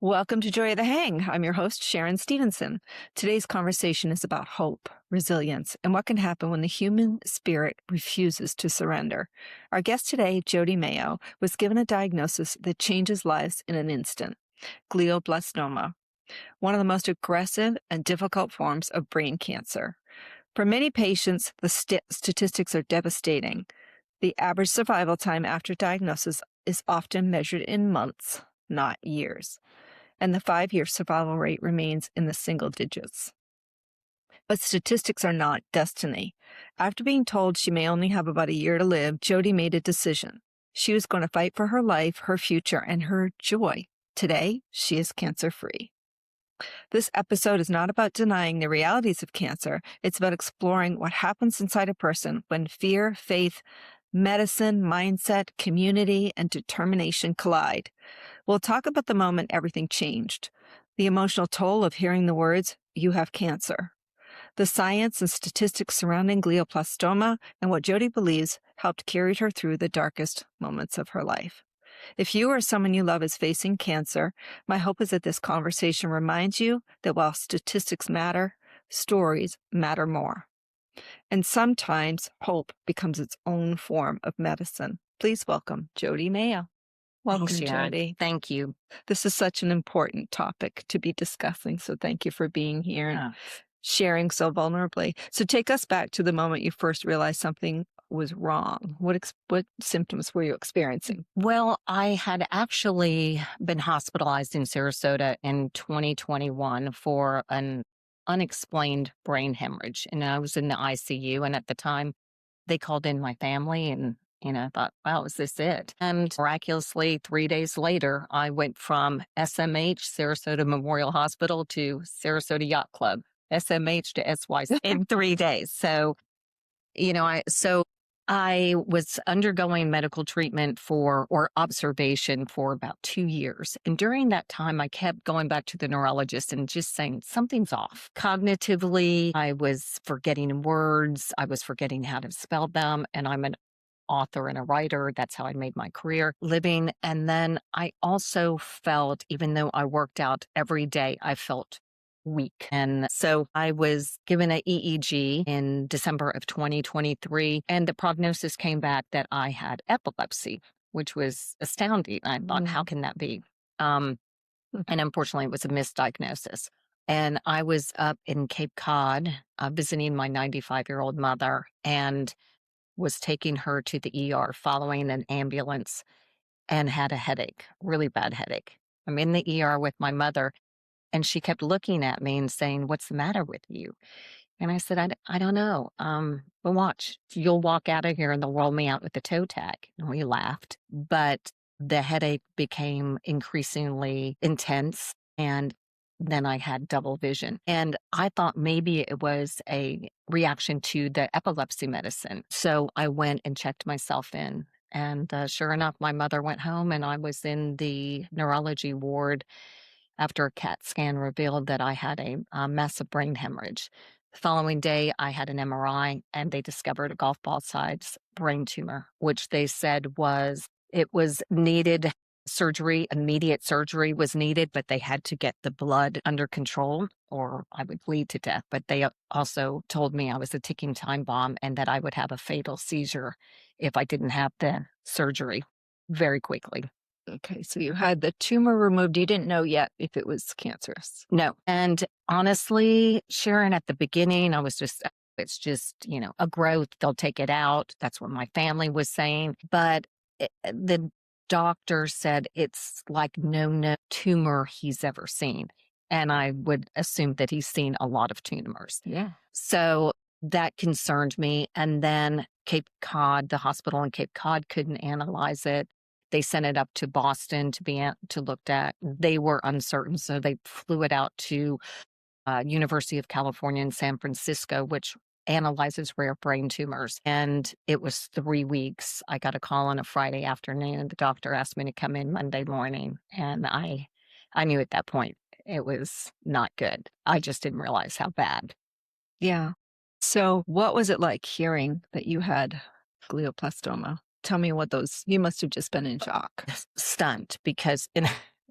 Welcome to Joy of the Hang. I'm your host, Sharon Stevenson. Today's conversation is about hope, resilience, and what can happen when the human spirit refuses to surrender. Our guest today, Jody Mayo, was given a diagnosis that changes lives in an instant: glioblastoma, one of the most aggressive and difficult forms of brain cancer. For many patients, the statistics are devastating. The average survival time after diagnosis is often measured in months, not years, and the 5-year survival rate remains in the single digits. But statistics are not destiny. After being told she may only have about a year to live, Jody made a decision. She was going to fight for her life, her future, and her joy. Today, she is cancer-free. This episode is not about denying the realities of cancer. It's about exploring what happens inside a person when fear, faith, medicine, mindset, community, and determination collide. We'll talk about the moment everything changed, the emotional toll of hearing the words, "You have cancer," the science and statistics surrounding glioblastoma, and what Jody believes helped carry her through the darkest moments of her life. If you or someone you love is facing cancer, my hope is that this conversation reminds you that while statistics matter, stories matter more. And sometimes hope becomes its own form of medicine. Please welcome Jody Mayo. Welcome, Thanks, Sharon. Jody. Thank you. This is such an important topic to be discussing, so thank you for being here and sharing so vulnerably. So take us back to the moment you first realized something was wrong. What symptoms were you experiencing? Well, I had actually been hospitalized in Sarasota in 2021 for an unexplained brain hemorrhage. And I was in the ICU. And at the time, they called in my family and I thought, wow, is this it? And miraculously, 3 days later, I went from SMH, Sarasota Memorial Hospital, to Sarasota Yacht Club, SMH to SYC in 3 days. So, I was undergoing medical treatment or observation for about 2 years. And during that time, I kept going back to the neurologist and just saying, something's off. Cognitively, I was forgetting words. I was forgetting how to spell them. And I'm an author and a writer. That's how I made my career living. And then I also felt, even though I worked out every day, I felt weak. And so I was given an EEG in December of 2023, and the prognosis came back that I had epilepsy, which was astounding. I thought, how can that be? And unfortunately, it was a misdiagnosis. And I was up in Cape Cod visiting my 95-year-old mother and was taking her to the ER following an ambulance and had a headache, really bad headache. I'm in the ER with my mother, and she kept looking at me and saying, "What's the matter with you?" And I said, I don't know. But watch, you'll walk out of here and they'll roll me out with a toe tag. And we laughed. But the headache became increasingly intense. And then I had double vision. And I thought maybe it was a reaction to the epilepsy medicine. So I went and checked myself in. And sure enough, my mother went home and I was in the neurology ward after a CAT scan revealed that I had a massive brain hemorrhage. The following day, I had an MRI and they discovered a golf ball size brain tumor, which they said it was needed surgery, immediate surgery was needed, but they had to get the blood under control or I would bleed to death. But they also told me I was a ticking time bomb and that I would have a fatal seizure if I didn't have the surgery very quickly. Okay, so you had the tumor removed. You didn't know yet if it was cancerous. No. And honestly, Sharon, at the beginning, I was it's just, a growth. They'll take it out. That's what my family was saying. But the doctor said it's like no tumor he's ever seen. And I would assume that he's seen a lot of tumors. Yeah. So that concerned me. And then Cape Cod, the hospital in Cape Cod couldn't analyze it. They sent it up to Boston to looked at. They were uncertain, so they flew it out to University of California in San Francisco, which analyzes rare brain tumors. And it was 3 weeks. I got a call on a Friday afternoon. The doctor asked me to come in Monday morning, and I knew at that point it was not good. I just didn't realize how bad. Yeah. So what was it like hearing that you had glioblastoma? Tell me you must have just been in shock. Stunned, because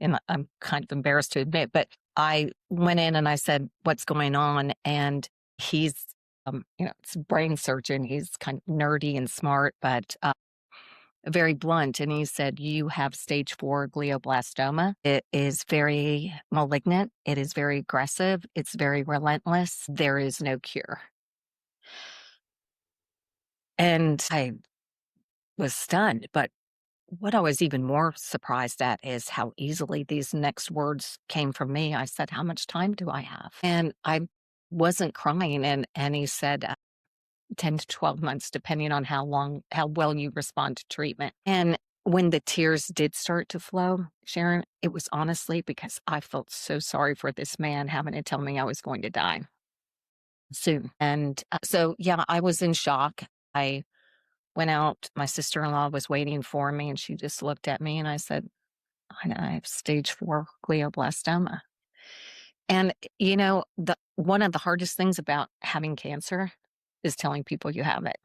and I'm kind of embarrassed to admit, but I went in and I said, "What's going on?" And he's, it's a brain surgeon. He's kind of nerdy and smart, but very blunt. And he said, "You have stage 4 glioblastoma. It is very malignant. It is very aggressive. It's very relentless. There is no cure." And I was stunned. But what I was even more surprised at is how easily these next words came from me. I said, "How much time do I have?" And I wasn't crying. And he said, 10 to 12 months, depending on how well you respond to treatment. And when the tears did start to flow, Sharon, it was honestly because I felt so sorry for this man having to tell me I was going to die soon. And so, yeah, I was in shock. I went out. My sister in law was waiting for me, and she just looked at me, and I said, I have stage 4 glioblastoma. And, one of the hardest things about having cancer is telling people you have it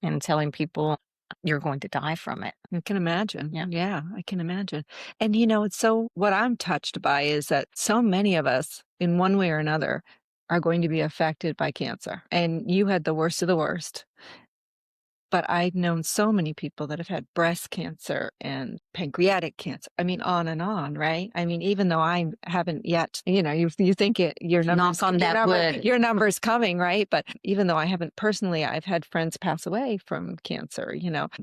and telling people you're going to die from it. I can imagine. Yeah. Yeah, I can imagine. And it's so what I'm touched by is that so many of us, in one way or another, are going to be affected by cancer. And you had the worst of the worst. But I've known so many people that have had breast cancer and pancreatic cancer. I mean, on and on, right? I mean, even though I haven't yet, you think your numbers, Knock on that wood. your number's coming, right? But even though I haven't personally, I've had friends pass away from cancer,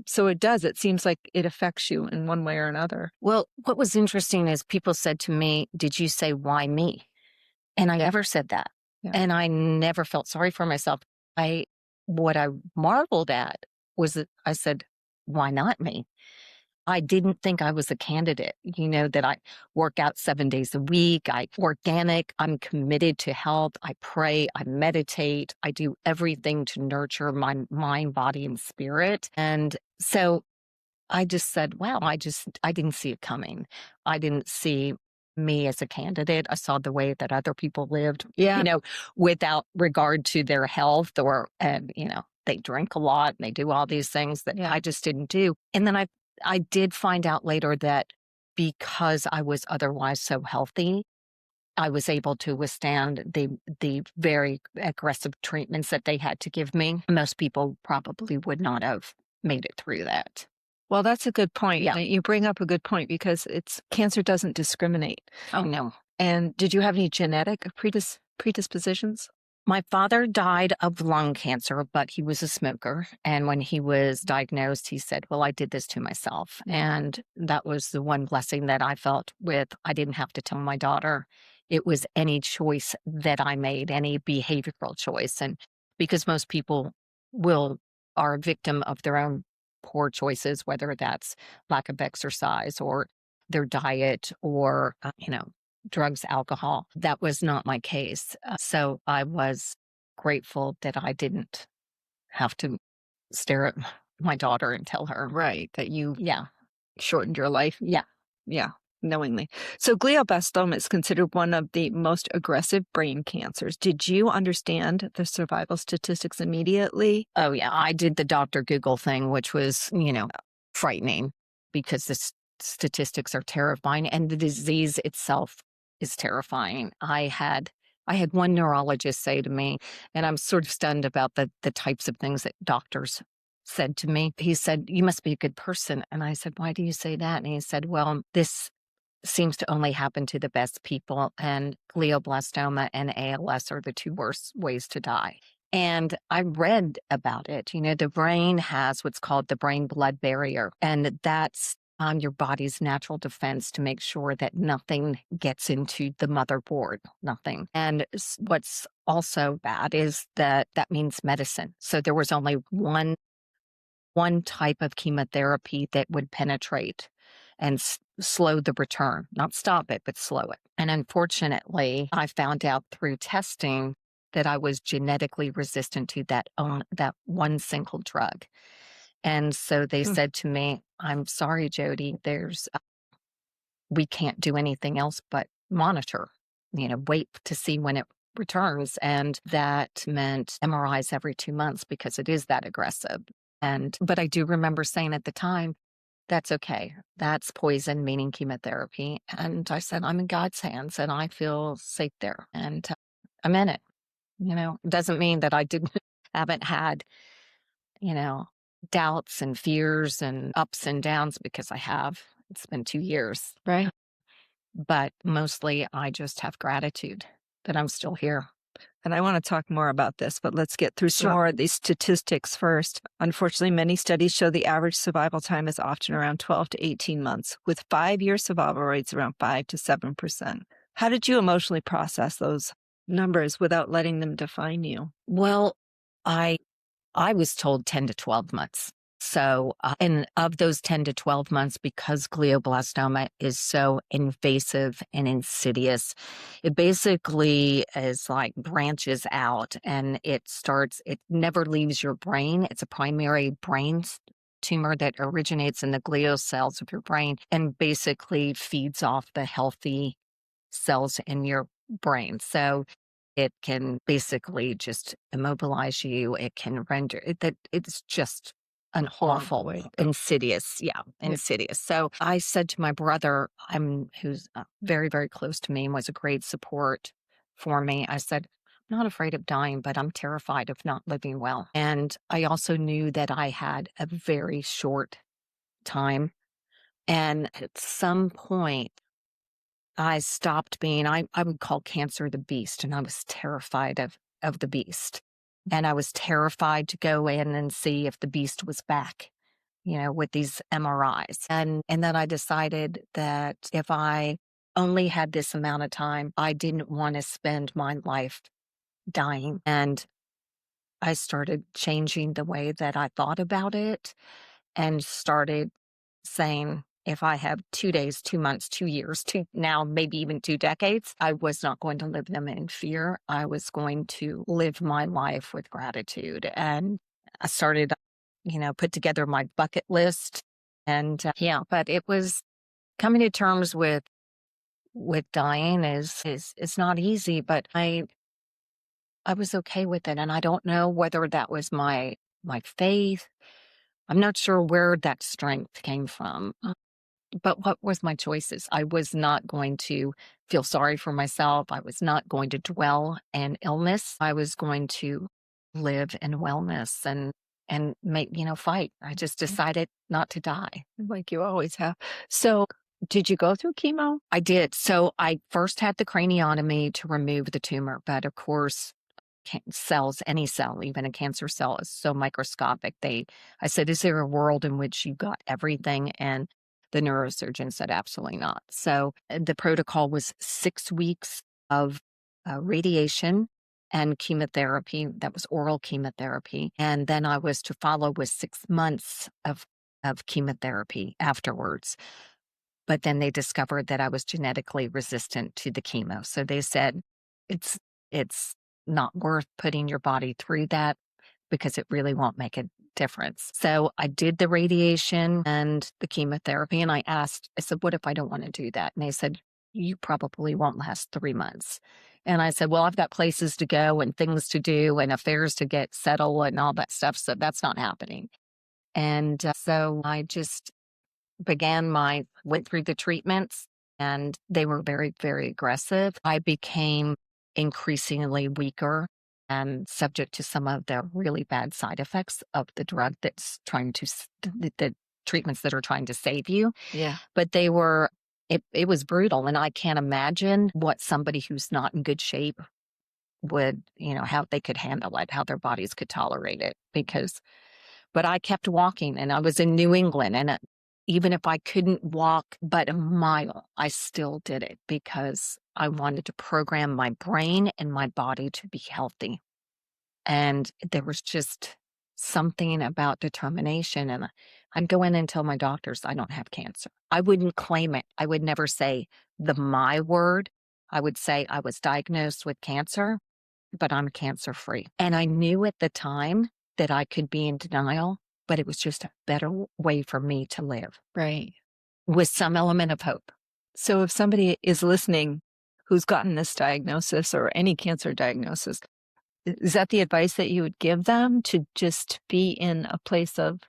So it seems like it affects you in one way or another. Well, what was interesting is people said to me, "Did you say, why me?" And I never said that. Yeah. And I never felt sorry for myself. What I marveled at was that I said, "Why not me?" I didn't think I was a candidate, that I work out 7 days a week. Organic. I'm committed to health. I pray. I meditate. I do everything to nurture my mind, body, and spirit. And so I just said, wow, I didn't see it coming. I didn't see me as a candidate. I saw the way that other people lived, without regard to their health and they drink a lot and they do all these things that I just didn't do. And then I did find out later that because I was otherwise so healthy, I was able to withstand the very aggressive treatments that they had to give me. Most people probably would not have made it through that. Well, that's a good point. Yeah. You bring up a good point because cancer doesn't discriminate. Oh, no. And did you have any genetic predispositions? My father died of lung cancer, but he was a smoker. And when he was diagnosed, he said, "Well, I did this to myself." And that was the one blessing that I felt I didn't have to tell my daughter. It was any choice that I made, any behavioral choice. And because most people are a victim of their own poor choices, whether that's lack of exercise or their diet or, drugs, alcohol. That was not my case. So I was grateful that I didn't have to stare at my daughter and tell her. Right. That you Yeah. shortened your life. Yeah. Yeah. Knowingly. So glioblastoma is considered one of the most aggressive brain cancers. Did you understand the survival statistics immediately? Oh, yeah. I did the Dr. Google thing, which was, frightening because the statistics are terrifying and the disease itself is terrifying. I had one neurologist say to me, and I'm sort of stunned about the types of things that doctors said to me. He said, "You must be a good person." And I said, "Why do you say that?" And he said, "Well, this seems to only happen to the best people, and glioblastoma and ALS are the 2 worst ways to die." And I read about it. The brain has what's called the brain-blood barrier, and that's your body's natural defense to make sure that nothing gets into the motherboard, nothing. And what's also bad is that means medicine. So there was only one type of chemotherapy that would penetrate and slow the return, not stop it, but slow it. And unfortunately, I found out through testing that I was genetically resistant to that one single drug. And so they said to me, "I'm sorry, Jody, we can't do anything else but monitor, wait to see when it returns." And that meant MRIs every 2 months because it is that aggressive. But I do remember saying at the time, That's okay. That's poison, meaning chemotherapy. And I said, I'm in God's hands and I feel safe there. And I'm in it. It doesn't mean that I didn't haven't had, you know, doubts and fears and ups and downs, because I have. It's been 2 years. Right. But mostly I just have gratitude that I'm still here. And I want to talk more about this, but let's get through some Sure. more of these statistics first. Unfortunately, many studies show the average survival time is often around 12 to 18 months, with 5-year survival rates around 5 to 7%. How did you emotionally process those numbers without letting them define you? Well, I was told 10 to 12 months. So, and of those 10 to 12 months, because glioblastoma is so invasive and insidious, it basically is like branches out and it never leaves your brain. It's a primary brain tumor that originates in the glial cells of your brain and basically feeds off the healthy cells in your brain. So it can basically just immobilize you. It can render it that it's just an awful, way. insidious, insidious. So I said to my brother, who's very, very close to me and was a great support for me. I said, I'm not afraid of dying, but I'm terrified of not living well. And I also knew that I had a very short time. And at some point, I stopped being, I would call cancer the beast, and I was terrified of the beast. And I was terrified to go in and see if the beast was back, with these MRIs. And then I decided that if I only had this amount of time, I didn't want to spend my life dying. And I started changing the way that I thought about it and started saying, if I have 2 days, 2 months, 2 years, now maybe even 2 decades, I was not going to live them in fear. I was going to live my life with gratitude. And I started, put together my bucket list. And but it was coming to terms with dying is not easy, but I was okay with it. And I don't know whether that was my faith. I'm not sure where that strength came from. But what was my choices? I was not going to feel sorry for myself. I was not going to dwell in illness. I was going to live in wellness and make, fight. I just decided not to die. Like you always have. So, did you go through chemo? I did. So I first had the craniotomy to remove the tumor, but of course, cells, any cell, even a cancer cell, is so microscopic. I said, is there a world in which you got everything? And the neurosurgeon said, absolutely not. So the protocol was 6 weeks of radiation and chemotherapy. That was oral chemotherapy. And then I was to follow with 6 months of chemotherapy afterwards. But then they discovered that I was genetically resistant to the chemo. So they said, it's not worth putting your body through that because it really won't make a difference. So I did the radiation and the chemotherapy. And I said, what if I don't want to do that? And they said, you probably won't last 3 months. And I said, well, I've got places to go and things to do and affairs to get settled and all that stuff. So that's not happening. And so I just went through the treatments, and they were very, very aggressive. I became increasingly weaker and subject to some of the really bad side effects of the drug the treatments that are trying to save you. Yeah. But it was brutal. And I can't imagine what somebody who's not in good shape would, how they could handle it, how their bodies could tolerate it. But I kept walking, and I was in New England, and even if I couldn't walk but a mile, I still did it because I wanted to program my brain and my body to be healthy. And there was just something about determination. And I'd go in and tell my doctors I don't have cancer. I wouldn't claim it. I would never say my word. I would say I was diagnosed with cancer, but I'm cancer free. And I knew at the time that I could be in denial, but it was just a better way for me to live. Right. With some element of hope. So if somebody is listening who's gotten this diagnosis or any cancer diagnosis, is that the advice that you would give them, to just be in a place of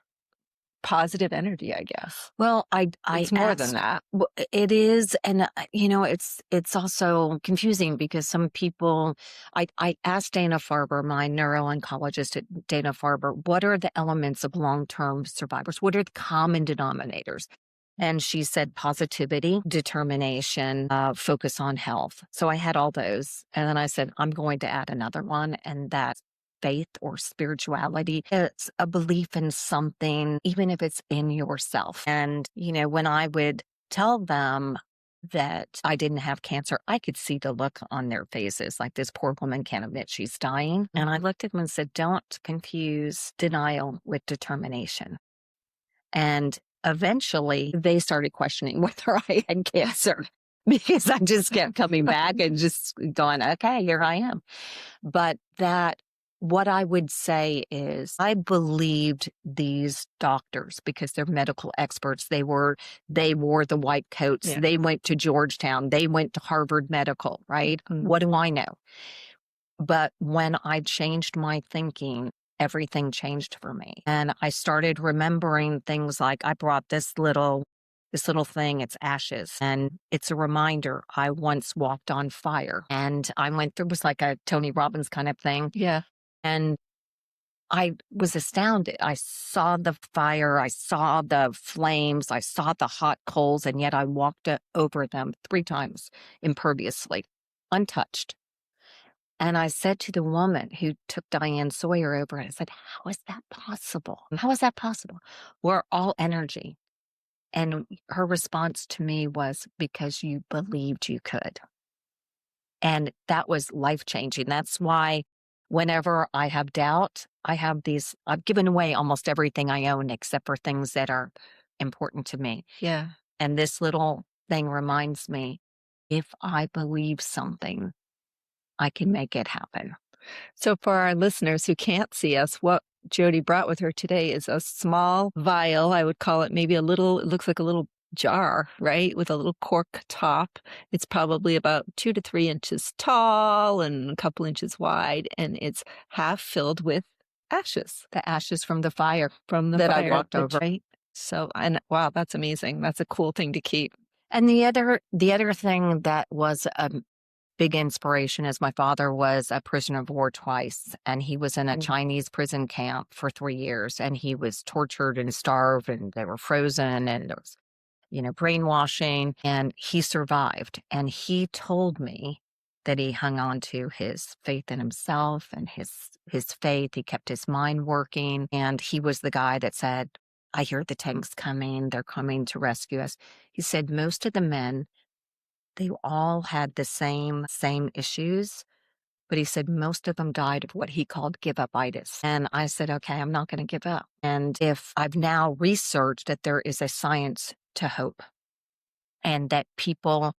positive energy, I guess. Well, I It's more asked, than that. it is, and it's also confusing because some people. I asked Dana Farber, my neuro-oncologist at Dana Farber, what are the elements of long-term survivors? What are the common denominators? And she said positivity, determination, focus on health. So I had all those. And then I said, I'm going to add another one, and that's faith or spirituality. It's a belief in something, even if it's in yourself. And, when I would tell them that I didn't have cancer, I could see the look on their faces. Like, this poor woman can't admit she's dying. And I looked at them and said, don't confuse denial with determination. And eventually they started questioning whether I had cancer because I just kept coming back and just going, okay, here I am. But what I would say is I believed these doctors because they're medical experts. They wore the white coats. Yeah. They went to Georgetown. They went to Harvard Medical, right? What do I know? But when I changed my thinking, everything changed for me. And I started remembering things like I brought this little thing, it's ashes. And it's a reminder I once walked on fire. And I went through, it was like a Tony Robbins kind of thing. Yeah. And I was astounded. I saw the fire, I saw the flames, I saw the hot coals, and yet I walked over them 3 times imperviously, untouched. And I said to the woman who took Diane Sawyer over, I said, how is that possible? How is that possible? We're all energy. And her response to me was, because you believed you could. And that was life-changing. That's why whenever I have doubt, I've given away almost everything I own except for things that are important to me. Yeah. And this little thing reminds me, if I believe something, I can make it happen. So for our listeners who can't see us, what Jody brought with her today is a small vial. I would call it maybe it looks like a little jar, right? With a little cork top. It's probably about 2 to 3 inches tall and a couple inches wide. And it's half filled with ashes. The ashes from the fire that I walked over. Right? So, and wow, that's amazing. That's a cool thing to keep. And the other thing that was a big inspiration is my father was a prisoner of war twice, and he was in a Chinese prison camp for 3 years, and he was tortured and starved, and they were frozen, and there was, brainwashing, and he survived. And he told me that he hung on to his faith in himself and his faith. He kept his mind working, and he was the guy that said, I hear the tanks coming. They're coming to rescue us. He said most of the men, they all had the same issues, but he said most of them died of what he called give-up-itis. And I said, okay, I'm not going to give up. And if I've now researched that there is a science to hope, and that people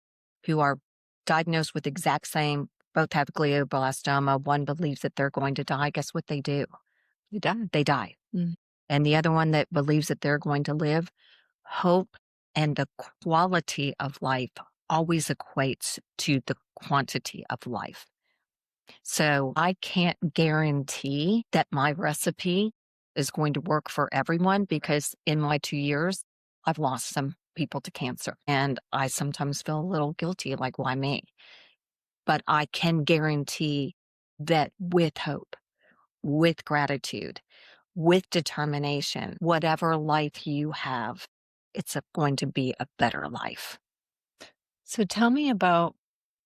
who are diagnosed with the exact same, both have glioblastoma, one believes that they're going to die, guess what they do? They die. Mm. And the other one that believes that they're going to live, hope and the quality of life always equates to the quantity of life. So I can't guarantee that my recipe is going to work for everyone, because in my 2 years, I've lost some people to cancer. And I sometimes feel a little guilty, like, why me? But I can guarantee that with hope, with gratitude, with determination, whatever life you have, it's going to be a better life. So tell me about,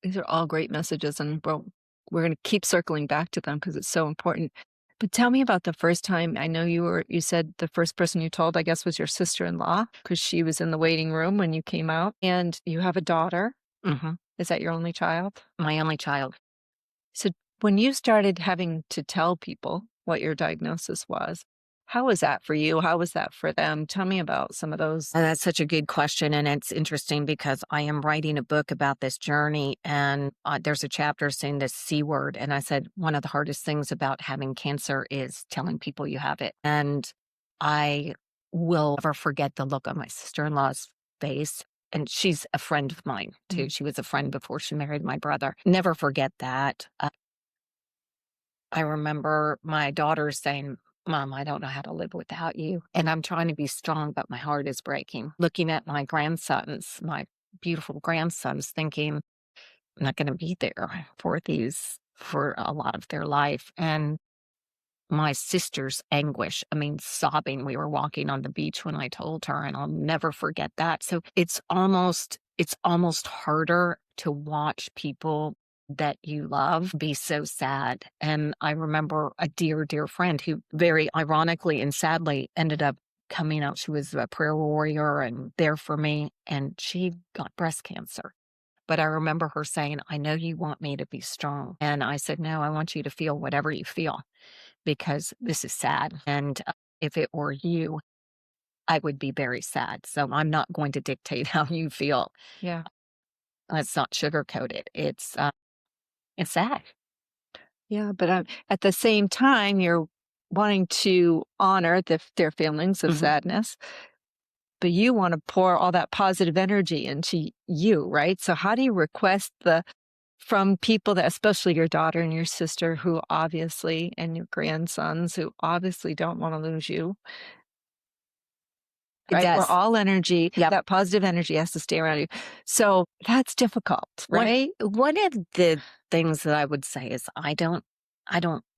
these are all great messages, and we're going to keep circling back to them because it's so important. But tell me about the first time. I know you said the first person you told, I guess, was your sister-in-law, because she was in the waiting room when you came out, and you have a daughter. Mm-hmm. Is that your only child? My only child. So when you started having to tell people what your diagnosis was, how was that for you? How was that for them? Tell me about some of those. That's such a good question. And it's interesting because I am writing a book about this journey, and there's a chapter saying the C word. And I said, one of the hardest things about having cancer is telling people you have it. And I will never forget the look on my sister-in-law's face. And she's a friend of mine too. She was a friend before she married my brother. Never forget that. I remember my daughter saying, Mom, I don't know how to live without you. And I'm trying to be strong, but my heart is breaking. Looking at my grandsons, my beautiful grandsons, thinking I'm not going to be there for a lot of their life. And my sister's anguish, I mean, sobbing. We were walking on the beach when I told her, and I'll never forget that. So it's almost harder to watch people that you love be so sad. And I remember a dear, dear friend who very ironically and sadly ended up coming out. She was a prayer warrior and there for me, and she got breast cancer. But I remember her saying, I know you want me to be strong. And I said, no, I want you to feel whatever you feel because this is sad. And if it were you, I would be very sad. So I'm not going to dictate how you feel. Yeah. Let's not sugarcoat it. It's sad. Yeah. But at the same time, you're wanting to honor their feelings of Mhm. sadness, but you want to pour all that positive energy into you, right? So how do you request from people that, especially your daughter and your sister, who obviously, and your grandsons, who obviously don't want to lose you, It right? We're does. all energy. Yep. That positive energy has to stay around you. So that's difficult, One right? one of the things that I would say is I don't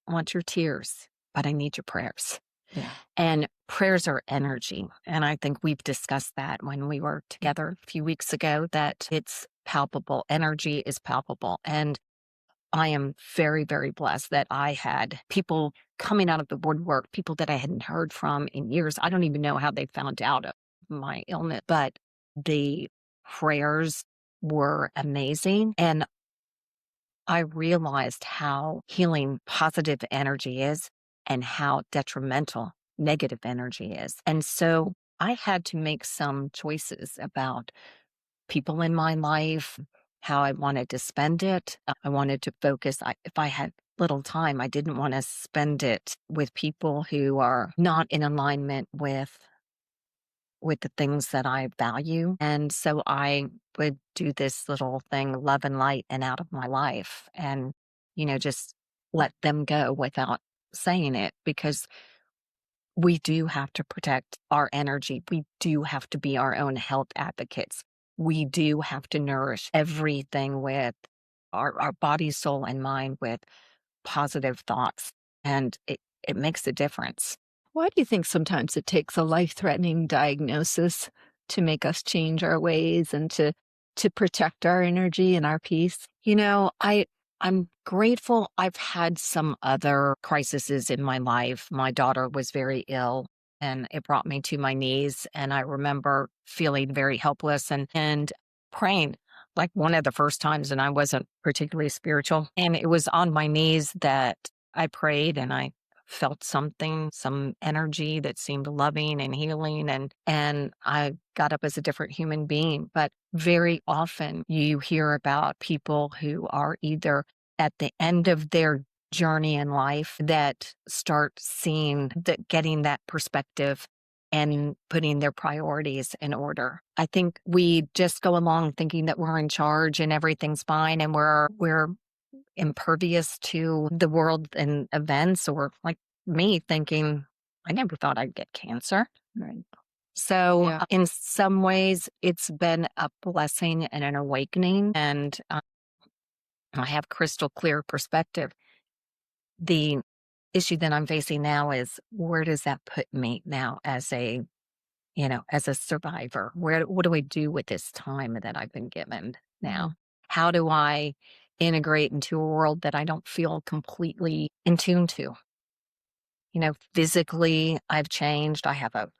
want your tears, but I need your prayers. Yeah. And prayers are energy. And I think we've discussed that when we were together a few weeks ago, that it's palpable. Energy is palpable. And I am very, very blessed that I had people coming out of the woodwork, people that I hadn't heard from in years. I don't even know how they found out of my illness, but the prayers were amazing. And I realized how healing positive energy is and how detrimental negative energy is. And so I had to make some choices about people in my life, how I wanted to spend it. I wanted to focus. If I had little time, I didn't want to spend it with people who are not in alignment with the things that I value. And so I would do this little thing, love and light, and out of my life, and just let them go without saying it, because we do have to protect our energy. We do have to be our own health advocates. We do have to nourish everything with our body, soul, and mind with positive thoughts. And it makes a difference. Why do you think sometimes it takes a life-threatening diagnosis to make us change our ways and to protect our energy and our peace? I'm grateful I've had some other crises in my life. My daughter was very ill and it brought me to my knees. And I remember feeling very helpless and praying like one of the first times, and I wasn't particularly spiritual. And it was on my knees that I prayed and I felt something, some energy that seemed loving and healing. And I got up as a different human being. But very often you hear about people who are either at the end of their journey in life that start seeing that, getting that perspective and putting their priorities in order. I think we just go along thinking that we're in charge and everything's fine, and we're impervious to the world and events, or like me thinking, I never thought I'd get cancer. Right. So Yeah. in some ways, it's been a blessing and an awakening, and I have crystal clear perspective. The issue that I'm facing now is, where does that put me now as a survivor? What do I do with this time that I've been given now? Mhm. How do I integrate into a world that I don't feel completely in tune to? Physically, I've changed. I have a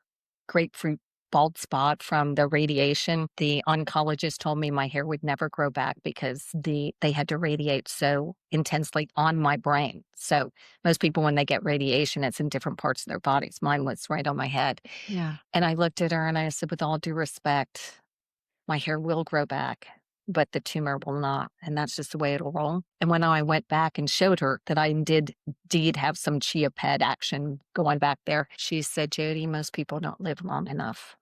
grapefruit bald spot from the radiation. The oncologist told me my hair would never grow back because they had to radiate so intensely on my brain. So most people, when they get radiation, it's in different parts of their bodies. Mine was right on my head. Yeah. And I looked at her and I said, with all due respect, my hair will grow back, but the tumor will not. And that's just the way it'll roll. And when I went back and showed her that I did indeed have some chia pet action going back there, she said, Jody, most people don't live long enough.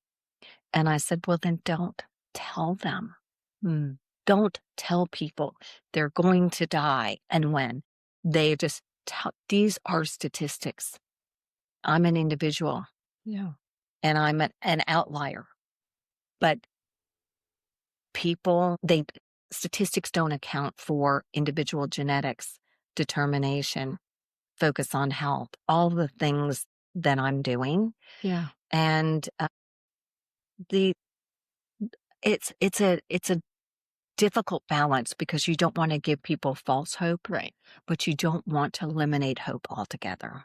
And I said, well, then don't tell them. Mm. Don't tell people they're going to die. And when they just tell, these are statistics. I'm an individual. Yeah. And I'm an outlier. But statistics don't account for individual genetics, determination, focus on health, all the things that I'm doing. Yeah. And the it's a difficult balance because you don't want to give people false hope, Right. but you don't want to eliminate hope altogether.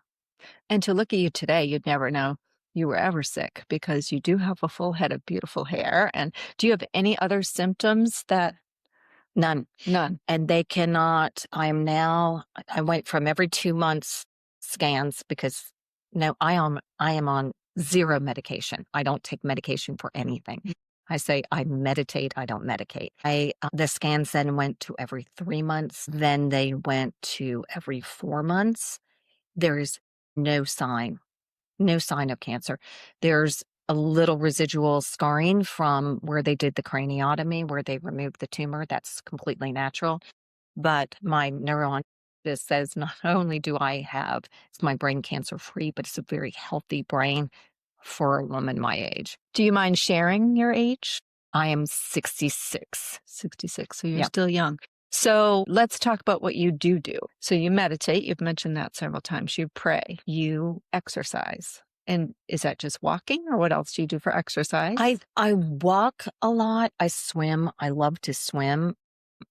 And to look at you today, you'd never know you were ever sick because you do have a full head of beautiful hair. And do you have any other symptoms that? None. None. And I went from every 2 months scans because no, I am on zero medication. I don't take medication for anything. I say I meditate, I don't medicate. The scans then went to every 3 months. Then they went to every 4 months. There's no sign of cancer. There's a little residual scarring from where they did the craniotomy, where they removed the tumor. That's completely natural. But my neurologist says not only do I have, it's my brain cancer free, but it's a very healthy brain for a woman my age. Do you mind sharing your age? I am 66. 66. So you're Yep. still young. So let's talk about what you do. So you meditate. You've mentioned that several times. You pray. You exercise. And is that just walking or what else do you do for exercise? I walk a lot. I swim. I love to swim.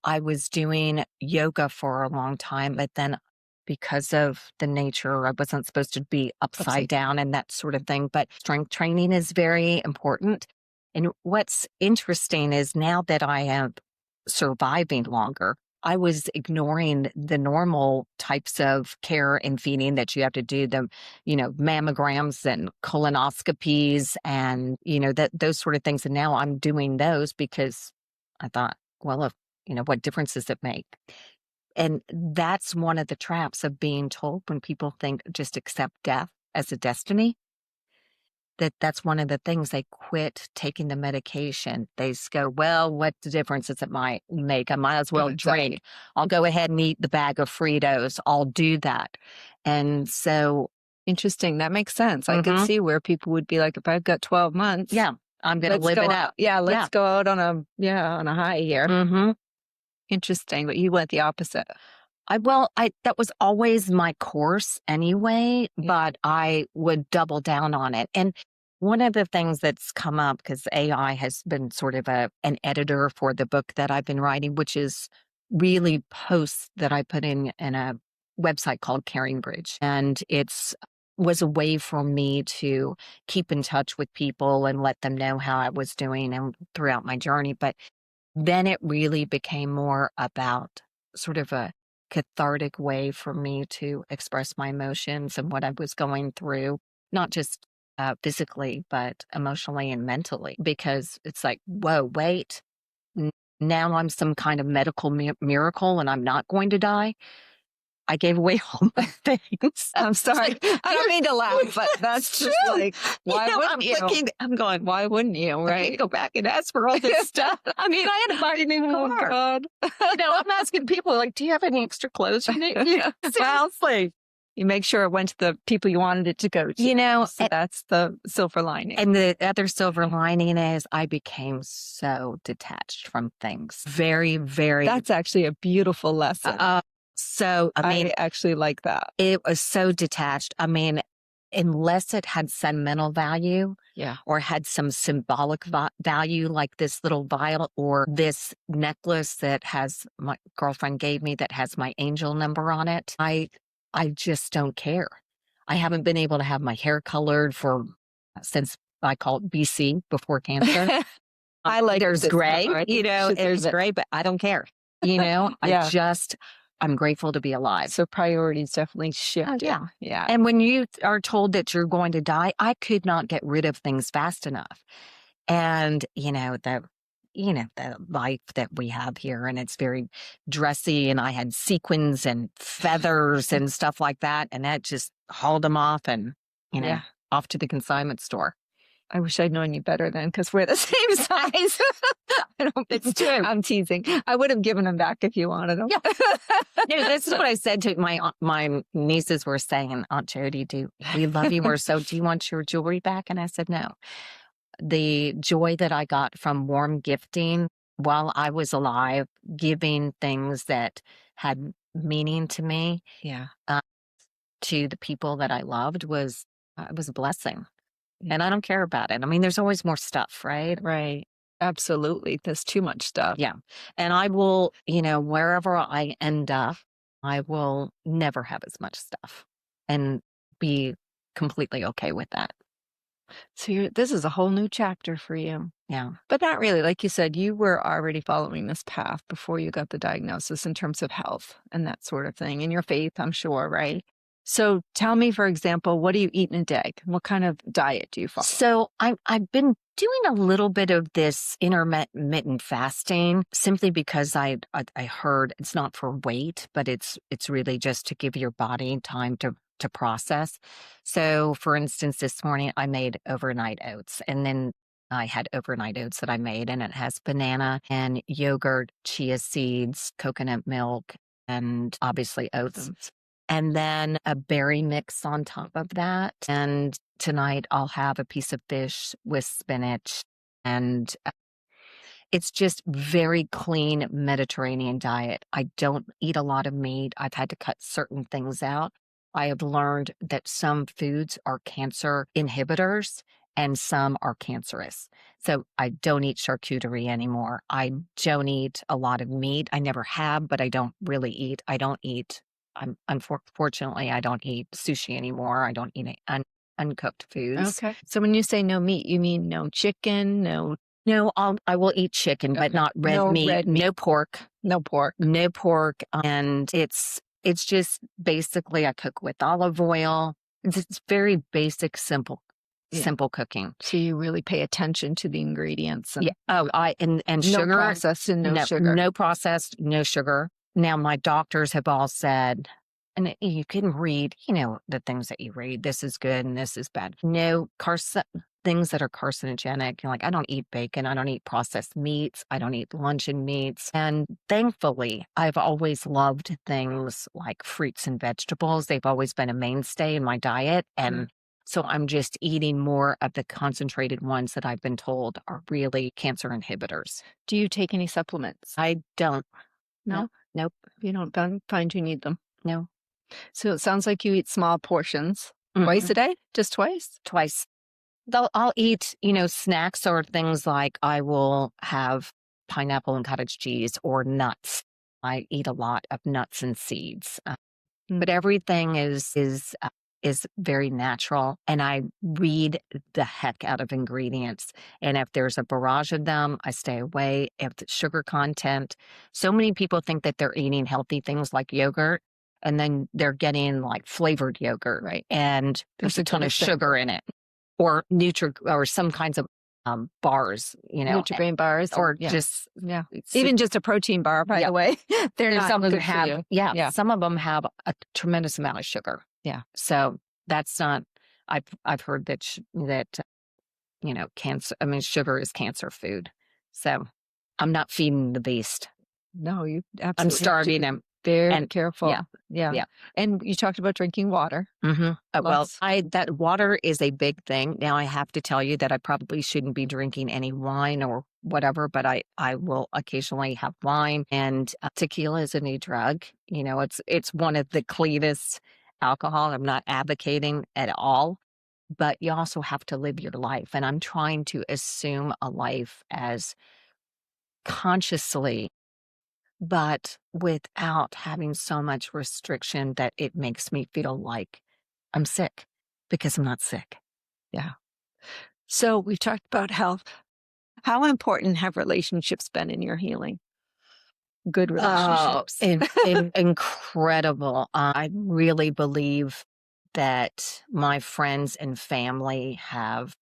I was doing yoga for a long time, but then because of the nature, I wasn't supposed to be upside down and that sort of thing. But strength training is very important. And what's interesting is now that I am surviving longer, I was ignoring the normal types of care and feeding that you have to do, the, mammograms and colonoscopies and, those sort of things. And now I'm doing those because I thought, well, what difference does it make? And that's one of the traps of being told when people think just accept death as a destiny. That's one of the things. They quit taking the medication. They just go, well, what difference does it might make? I might as well drink. I'll go ahead and eat the bag of Fritos. I'll do that. And so. Interesting. That makes sense. I could see where people would be like, if I've got 12 months. Yeah, I'm going to live it out. Yeah, let's go out on a high here. Mm-hmm. Interesting. But you went the opposite. That was always my course anyway, but I would double down on it. And one of the things that's come up, because AI has been sort of an editor for the book that I've been writing, which is really posts that I put in a website called Caring Bridge. And was a way for me to keep in touch with people and let them know how I was doing and throughout my journey. But then it really became more about sort of a cathartic way for me to express my emotions and what I was going through, not just physically, but emotionally and mentally, because it's like, whoa, wait, now I'm some kind of medical miracle and I'm not going to die. I gave away all my things. I'm sorry. I don't mean to laugh, but that's just like, why wouldn't you? I'm going, why wouldn't you? Right? I go back and ask for all this stuff. I mean, I had to buy a new car. God. I'm asking people like, do you have any extra clothes you need? Seriously. You make sure it went to the people you wanted it to go to. So that's the silver lining. And the other silver lining is I became so detached from things. Very, very. That's actually a beautiful lesson. So, I actually like that. It was so detached. I mean, unless it had sentimental value or had some symbolic value, like this little vial or this necklace that my girlfriend gave me that has my angel number on it, I just don't care. I haven't been able to have my hair colored since I call it BC, before cancer. I like there's gray, there's gray, but I don't care. I'm grateful to be alive. So priorities definitely shift. Yeah. And when you are told that you're going to die, I could not get rid of things fast enough. And, the life that we have here, and it's very dressy, and I had sequins and feathers and stuff like that. And that just hauled them off and, off to the consignment store. I wish I'd known you better then, because we're the same size. I don't, It's true. I'm teasing. I would have given them back if you wanted them. Yeah. No, this is what I said to my nieces were saying, Aunt Jody, we love you more. So do you want your jewelry back? And I said, no. The joy that I got from warm gifting while I was alive, giving things that had meaning to me, Yeah. to the people that I loved was it was a blessing. Yeah. And I don't care about it. I mean, there's always more stuff, right? Right. Absolutely. There's too much stuff. Yeah. And I will, wherever I end up, I will never have as much stuff and be completely okay with that. So this is a whole new chapter for you. Yeah. But not really. Like you said, you were already following this path before you got the diagnosis in terms of health and that sort of thing, and your faith, I'm sure, right? So tell me, for example, what do you eat in a day? What kind of diet do you follow? So I've been doing a little bit of this intermittent fasting simply because I heard it's not for weight, but it's really just to give your body time to process. So for instance, this morning I made overnight oats, and then I had overnight oats that I made, and it has banana and yogurt, chia seeds, coconut milk, and obviously oats. And then a berry mix on top of that. And tonight I'll have a piece of fish with spinach. And it's just very clean Mediterranean diet. I don't eat a lot of meat. I've had to cut certain things out. I have learned that some foods are cancer inhibitors and some are cancerous. So I don't eat charcuterie anymore. I don't eat a lot of meat. I never have, but I don't really eat. Unfortunately, I don't eat sushi anymore. I don't eat uncooked foods. Okay. So when you say no meat, you mean no chicken, no? No, I will eat chicken, but not red meat. No pork. No pork. No pork. And it's just basically I cook with olive oil. It's very basic, simple cooking. So you really pay attention to the ingredients. And and sugar. No processed and no sugar. No processed, no sugar. Now, my doctors have all said, and you can read, the things that you read. This is good and this is bad. No things that are carcinogenic. Like I don't eat bacon. I don't eat processed meats. I don't eat luncheon meats. And thankfully, I've always loved things like fruits and vegetables. They've always been a mainstay in my diet. And so I'm just eating more of the concentrated ones that I've been told are really cancer inhibitors. Do you take any supplements? I don't. No? Nope. You don't find you need them? No. So it sounds like you eat small portions. Twice a day? Just twice? Twice. I'll eat, snacks or things like I will have pineapple and cottage cheese or nuts. I eat a lot of nuts and seeds. But everything is very natural, and I read the heck out of ingredients. And if there's a barrage of them, I stay away. If the sugar content, so many people think that they're eating healthy things like yogurt, and then they're getting like flavored yogurt, right? And there's a ton of sugar in it, or or some kinds of bars, Nutri-Grain bars, or just even just a protein bar. By the way, they're not good have for you. Some of them have a tremendous amount of sugar. Yeah. So that's not. I've heard that cancer. I mean, sugar is cancer food. So I'm not feeding the beast. No, you absolutely. I'm starving him. Very careful. Yeah. And you talked about drinking water. Mm-hmm. Well, that water is a big thing. Now I have to tell you that I probably shouldn't be drinking any wine or whatever, but I will occasionally have wine, and tequila is a new drug. It's one of the cleanest alcohol. I'm not advocating at all, but you also have to live your life. And I'm trying to assume a life as consciously, but without having so much restriction that it makes me feel like I'm sick because I'm not sick. Yeah. So we've talked about health. How important have relationships been in your healing? Good relationships. Incredible. I really believe that my friends and family have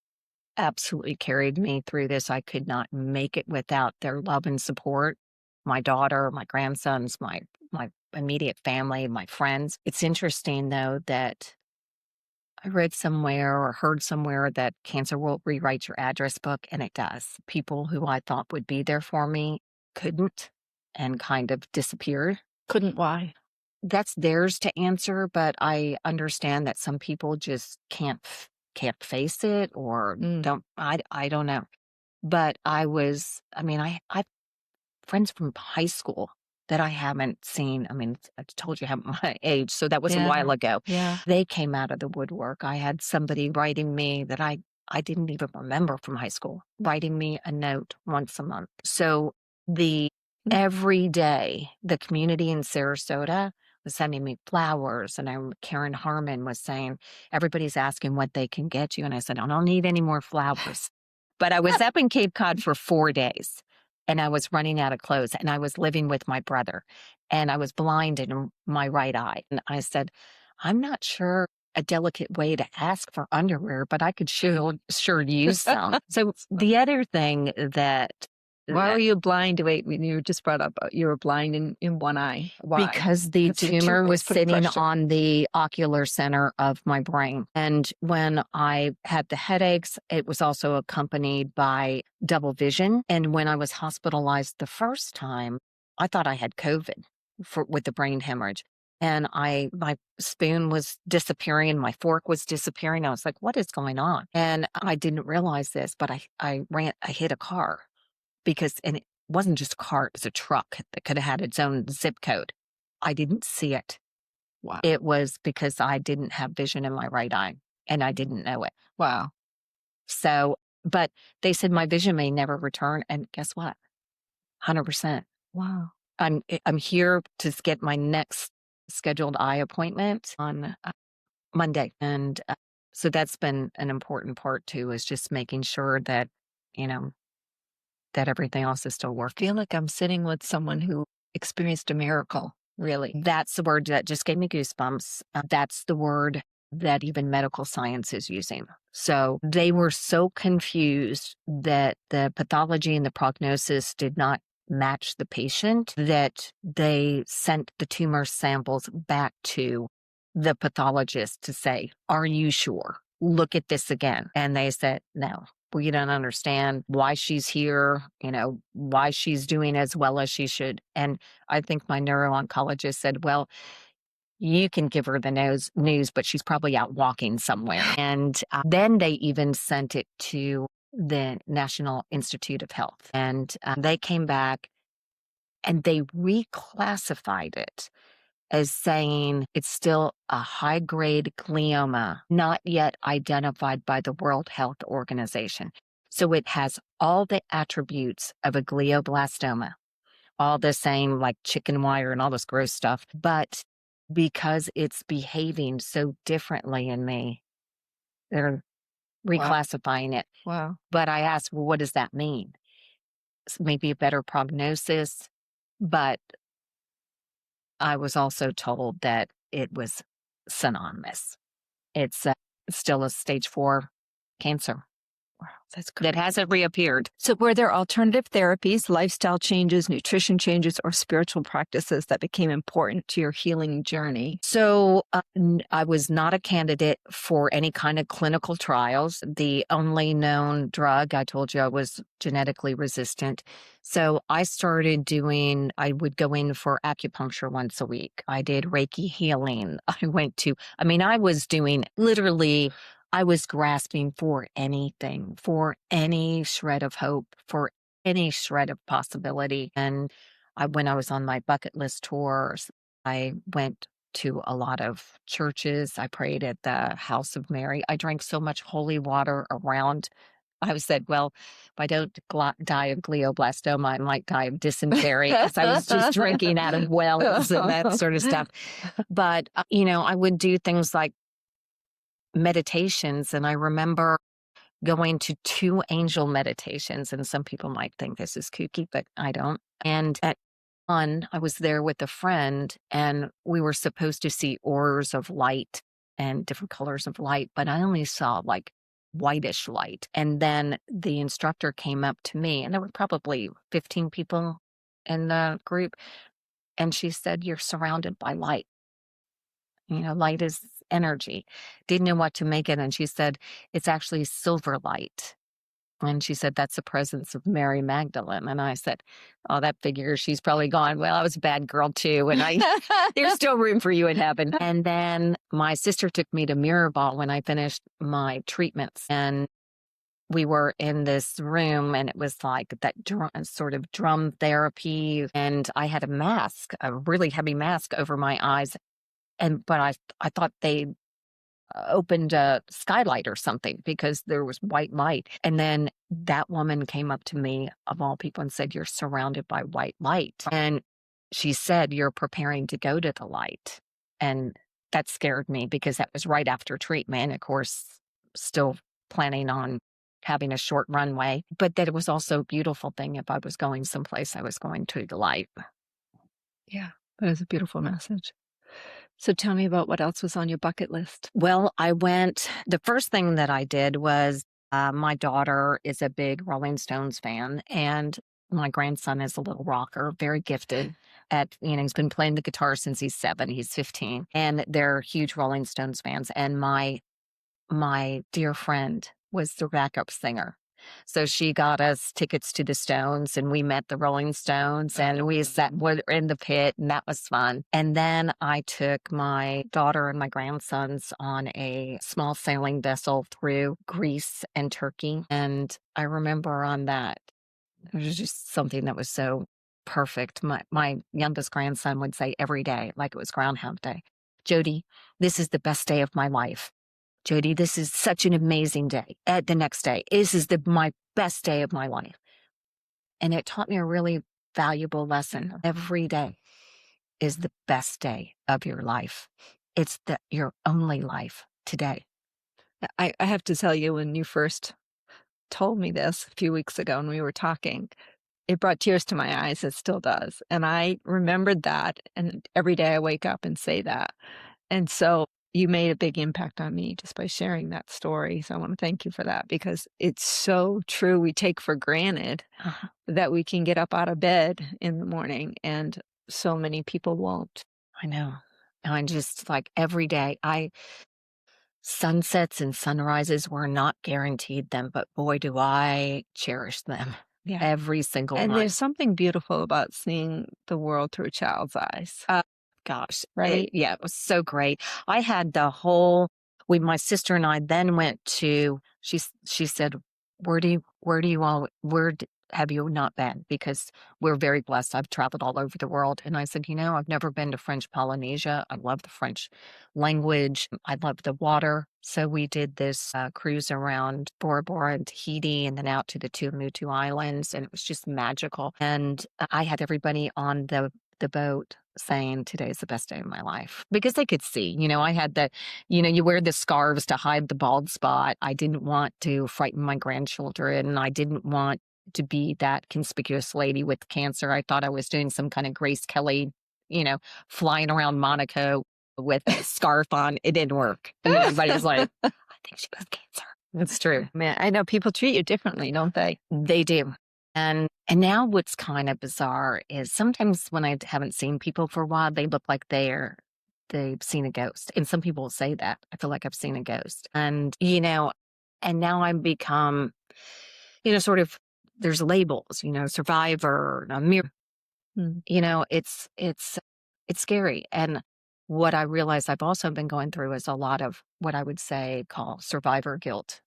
absolutely carried me through this. I could not make it without their love and support. My daughter, my grandsons, my immediate family, my friends. It's interesting, though, that I read somewhere or heard somewhere that cancer will rewrite your address book, and it does. People who I thought would be there for me couldn't and kind of disappeared. Couldn't why? That's theirs to answer, but I understand that some people just can't face it or don't. I don't know. But I friends from high school that I haven't seen. I mean, I told you my age, so that was a while ago. Yeah. They came out of the woodwork. I had somebody writing me that I didn't even remember from high school, writing me a note once a month. So every day, the community in Sarasota was sending me flowers, and Karen Harmon was saying, everybody's asking what they can get you. And I said, I don't need any more flowers. But I was up in Cape Cod for 4 days. And I was running out of clothes, and I was living with my brother, and I was blind in my right eye. And I said, I'm not sure a delicate way to ask for underwear, but I could sure use some. So the other thing that Why were you blind? Wait, you just brought up you were blind in one eye. Why? Because the tumor was sitting on the ocular center of my brain. And when I had the headaches, it was also accompanied by double vision. And when I was hospitalized the first time, I thought I had COVID with the brain hemorrhage. And my spoon was disappearing, my fork was disappearing. I was like, what is going on? And I didn't realize this, but I hit a car. And it wasn't just a car, it was a truck that could have had its own zip code. I didn't see it. Wow. It was because I didn't have vision in my right eye, and I didn't know it. Wow. So, but they said my vision may never return, and guess what? 100%. Wow. I'm here to get my next scheduled eye appointment on Monday. And so that's been an important part too, is just making sure that, that everything else is still working. I feel like I'm sitting with someone who experienced a miracle, really. That's the word that just gave me goosebumps. That's the word that even medical science is using. So they were so confused that the pathology and the prognosis did not match the patient that they sent the tumor samples back to the pathologist to say, are you sure? Look at this again. And they said, no. We don't understand why she's here, why she's doing as well as she should. And I think my neuro-oncologist said, well, you can give her the news, but she's probably out walking somewhere. And then they even sent it to the National Institute of Health. And they came back and they reclassified it as saying it's still a high-grade glioma, not yet identified by the World Health Organization. So it has all the attributes of a glioblastoma, all the same like chicken wire and all this gross stuff. But because it's behaving so differently in me, they're reclassifying it. Wow. But I asked, well, what does that mean? Maybe a better prognosis, but I was also told that it was synonymous. It's still a stage 4 cancer. Wow, that's good. That hasn't reappeared. So were there alternative therapies, lifestyle changes, nutrition changes, or spiritual practices that became important to your healing journey? So I was not a candidate for any kind of clinical trials. The only known drug, I told you I was genetically resistant. So I would go in for acupuncture once a week. I did Reiki healing. I was doing literally, I was grasping for anything, for any shred of hope, for any shred of possibility. And when I was on my bucket list tours, I went to a lot of churches. I prayed at the House of Mary. I drank so much holy water around. I said, well, if I don't die of glioblastoma, I might die of dysentery, because I was just drinking out of wells and that sort of stuff. But, I would do things like meditations. And I remember going to 2 angel meditations, and some people might think this is kooky, but I don't. And at one, I was there with a friend, and we were supposed to see auras of light and different colors of light, but I only saw like whitish light. And then the instructor came up to me, and there were probably 15 people in the group, and she said, you're surrounded by light. Light is energy. Didn't know what to make it. And she said, it's actually silver light. And she said, that's the presence of Mary Magdalene. And I said, oh, that figures. She's probably gone, well, I was a bad girl too. And there's still room for you in heaven. And then my sister took me to Mirrorball when I finished my treatments. And we were in this room and it was like that sort of drum therapy. And I had a mask, a really heavy mask over my eyes. But I thought they opened a skylight or something because there was white light. And then that woman came up to me, of all people, and said, you're surrounded by white light. And she said, you're preparing to go to the light. And that scared me because that was right after treatment. Of course, still planning on having a short runway, but that it was also a beautiful thing. If I was going someplace, I was going to the light. Yeah, that is a beautiful message. So tell me about what else was on your bucket list. Well, the first thing that I did was my daughter is a big Rolling Stones fan, and my grandson is a little rocker, very gifted he's been playing the guitar since he's 7, he's 15, and they're huge Rolling Stones fans. And my dear friend was the backup singer. So she got us tickets to the Stones and we met the Rolling Stones and we sat in the pit and that was fun. And then I took my daughter and my grandsons on a small sailing vessel through Greece and Turkey. And I remember on that, it was just something that was so perfect. My youngest grandson would say every day, like it was Groundhog Day, Jody, this is the best day of my life. Jody, this is such an amazing day. The next day, this is my best day of my life. And it taught me a really valuable lesson. Every day is the best day of your life. It's your only life today. I have to tell you, when you first told me this a few weeks ago and we were talking, it brought tears to my eyes. It still does. And I remembered that. And every day I wake up and say that. And so you made a big impact on me just by sharing that story. So I want to thank you for that because it's so true. We take for granted that we can get up out of bed in the morning, and so many people won't. I know. And I just like every day, sunsets and sunrises were not guaranteed them, but boy, do I cherish them. Yeah. Every single And night. there's something beautiful about seeing the world through a child's eyes. Gosh, right? It was so great. I had my sister and I then went to, she said, where have you not been? Because we're very blessed. I've traveled all over the world. And I said, I've never been to French Polynesia. I love the French language. I love the water. So we did this cruise around Bora Bora and Tahiti and then out to the Tuamotu Islands. And it was just magical. And I had everybody on the boat saying today's the best day of my life because they could see, I had you wear the scarves to hide the bald spot. I didn't want to frighten my grandchildren. I didn't want to be that conspicuous lady with cancer. I thought I was doing some kind of Grace Kelly, flying around Monaco with a scarf on. It didn't work. Everybody's like, I think she has cancer. That's true. Man, I know people treat you differently, don't they? They do. And now what's kind of bizarre is sometimes when I haven't seen people for a while, they look like they've seen a ghost. And some people will say that. I feel like I've seen a ghost. And, and now I've become, sort of, there's labels, survivor, mirror. It's scary. And what I realize I've also been going through is a lot of what I would say call survivor guilt.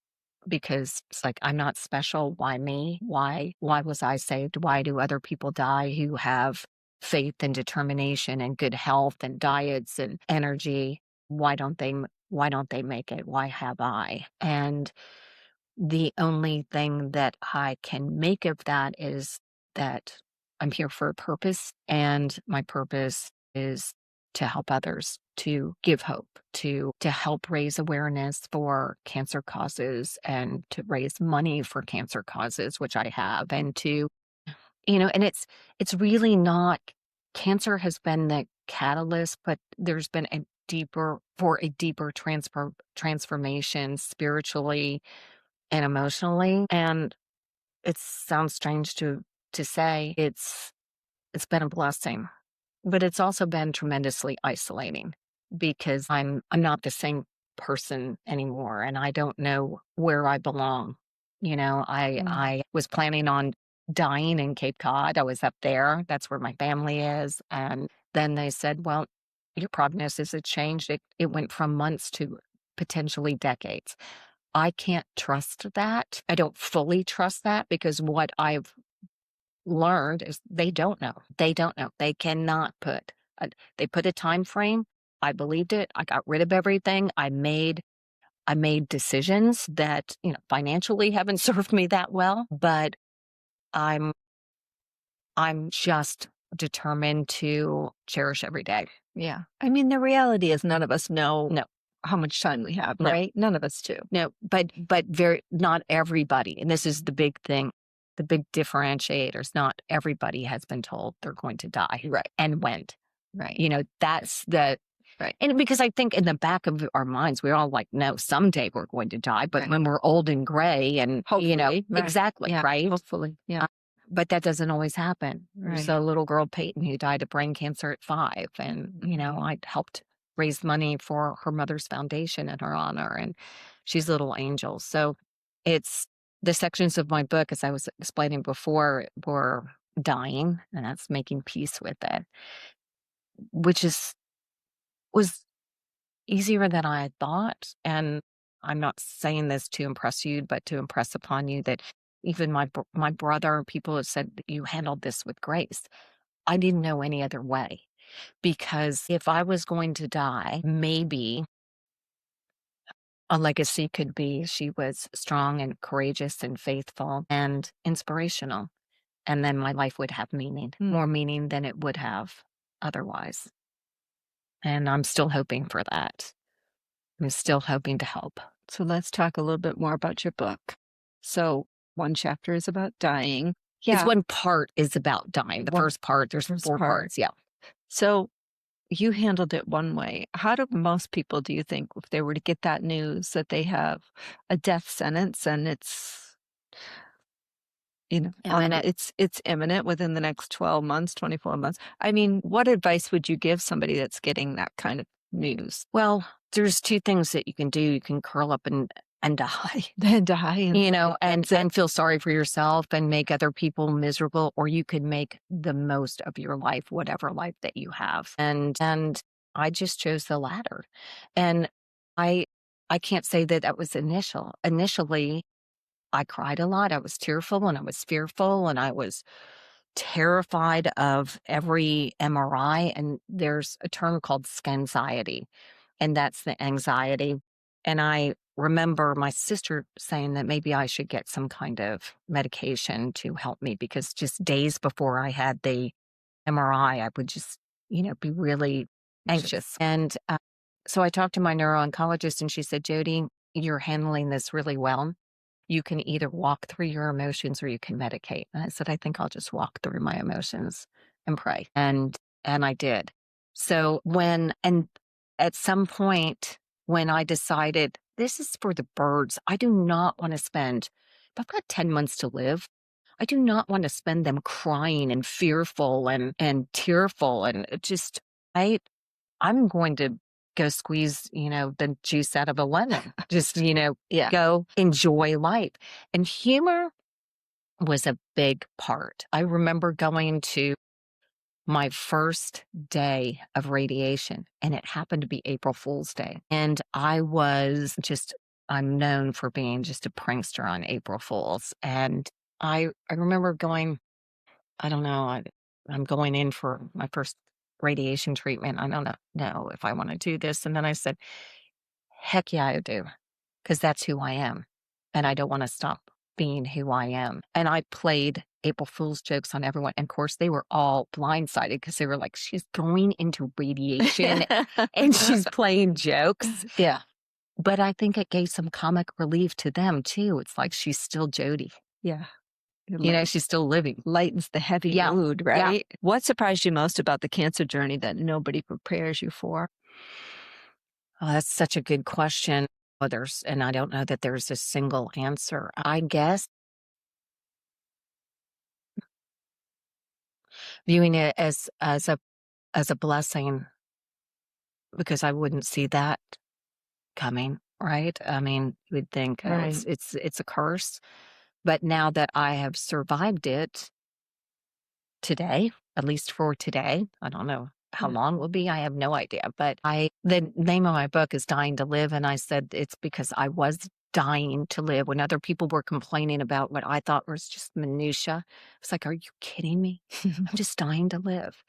Because it's like, I'm not special. Why me? Why was I saved? Why do other people die who have faith and determination and good health and diets and energy? Why don't they make it? Why have I? And the only thing that I can make of that is that I'm here for a purpose, and my purpose is to help others, to give hope, to help raise awareness for cancer causes and to raise money for cancer causes, which I have, and to, and it's really not, cancer has been the catalyst, but there's been a deeper transformation spiritually and emotionally. And it sounds strange to say it's been a blessing, but it's also been tremendously isolating because I'm not the same person anymore, and I don't know where I belong. I was planning on dying in Cape Cod. I was up there. That's where my family is. And then they said, well, your prognosis has changed. It went from months to potentially decades. I can't trust that. I don't fully trust that, because what I've learned is they don't know. They don't know. They cannot they put a time frame. I believed it. I got rid of everything. I made decisions that, financially haven't served me that well, but I'm just determined to cherish every day. Yeah. I mean, the reality is none of us know No. how much time we have, No. right? None of us do. No, but not everybody, and this is the big thing, the big differentiators. Not everybody has been told they're going to die, Right. and when. Right. That's the Right. And because I think in the back of our minds, we're all like, no, someday we're going to die, but Right. when we're old and gray and, Hopefully, right. exactly, Yeah, right? hopefully. Yeah. But that doesn't always happen. There's Right. a little girl, Peyton, who died of brain cancer at 5. And, I helped raise money for her mother's foundation in her honor. And she's a little angel. So it's the sections of my book, as I was explaining before, were dying, and that's making peace with it, which was easier than I had thought. And I'm not saying this to impress you, but to impress upon you that even my brother, people have said that you handled this with grace. I didn't know any other way, because if I was going to die, maybe a legacy could be she was strong and courageous and faithful and inspirational. And then my life would have meaning, more meaning than it would have otherwise. And I'm still hoping for that. I'm still hoping to help. So let's talk a little bit more about your book. So one chapter is about dying. It's one part is about dying. The first part, there's 4 parts. Yeah. So you handled it one way. How do most people, do you think, if they were to get that news that they have a death sentence and it's, Imminent. it's imminent within the next 12 months, 24 months? I mean, what advice would you give somebody that's getting that kind of news? Well, there's 2 things that you can do. You can curl up and die, Then die. and feel sorry for yourself and make other people miserable, or you could make the most of your life, whatever life that you have. And I just chose the latter. And I can't say that that was initially. I cried a lot. I was tearful and I was fearful and I was terrified of every MRI. And there's a term called scanxiety, and that's the anxiety. And I remember my sister saying that maybe I should get some kind of medication to help me, because just days before I had the MRI, I would just, be really anxious. And so I talked to my neuro-oncologist, and she said, Jody, you're handling this really well. You can either walk through your emotions or you can medicate. And I said, I think I'll just walk through my emotions and pray. And I did. So at some point when I decided this is for the birds, I do not want to spend, if I've got 10 months to live, I do not want to spend them crying and fearful and tearful and just, I'm going to go squeeze, the juice out of a lemon. Just, go enjoy life. And humor was a big part. I remember going to my first day of radiation, and it happened to be April Fool's Day. And I'm known for being just a prankster on April Fools. And I remember going, I don't know, I'm going in for my first radiation treatment. I don't know if I want to do this. And then I said, heck yeah, I do, because that's who I am. And I don't want to stop being who I am. And I played April Fool's jokes on everyone. And of course, they were all blindsided because they were like, she's going into radiation and she's playing jokes. Yeah. But I think it gave some comic relief to them too. It's like, she's still Jody. Yeah. She's still living. Lightens the heavy mood, right? Yeah. What surprised you most about the cancer journey that nobody prepares you for? Oh, that's such a good question. And I don't know that there's a single answer. I guess viewing it as a blessing, because I wouldn't see that coming, right? I mean, you would think, oh, Right. it's a curse. But now that I have survived it today, at least for today, I don't know how Yeah. long it will be. I have no idea. But the name of my book is Dying to Live. And I said it's because I was dying to live when other people were complaining about what I thought was just minutia. It's like, are you kidding me? I'm just dying to live.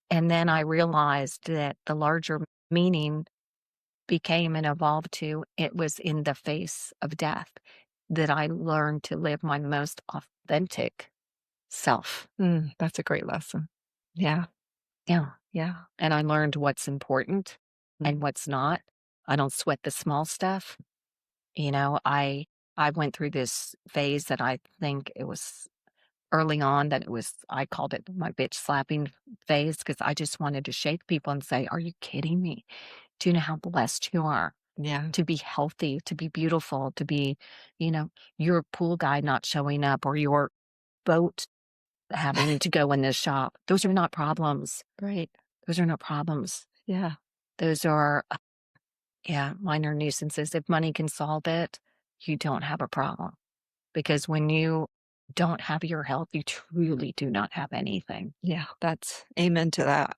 And then I realized that the larger meaning became and evolved to it was in the face of death that I learned to live my most authentic self. That's a great lesson. Yeah. Yeah. Yeah. And I learned what's important and what's not. I don't sweat the small stuff. You know, I went through this phase that I think it was early on that it was I called it my bitch slapping phase because I just wanted to shake people and say, "Are you kidding me? Do you know how blessed you are Yeah. to be healthy, to be beautiful, to be, you know, your pool guy not showing up or your boat having to go in this shop? Those are not problems. Right. Those are not problems. Yeah. Those are, yeah, minor nuisances. If money can solve it, you don't have a problem. Because when you don't have your health, you truly do not have anything. Yeah. That's amen to that.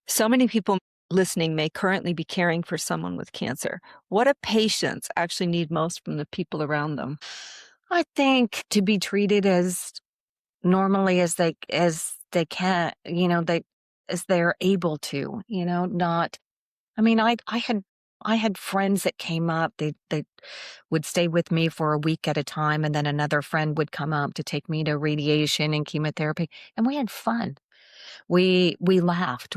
So many people listening may currently be caring for someone with cancer. What do patients actually need most from the people around them? I think to be treated as normally as they can, you know, they as they're able to, you know, not I mean, I had friends that came up, they would stay with me for a week at a time, and then another friend would come up to take me to radiation and chemotherapy, and we had fun. We laughed.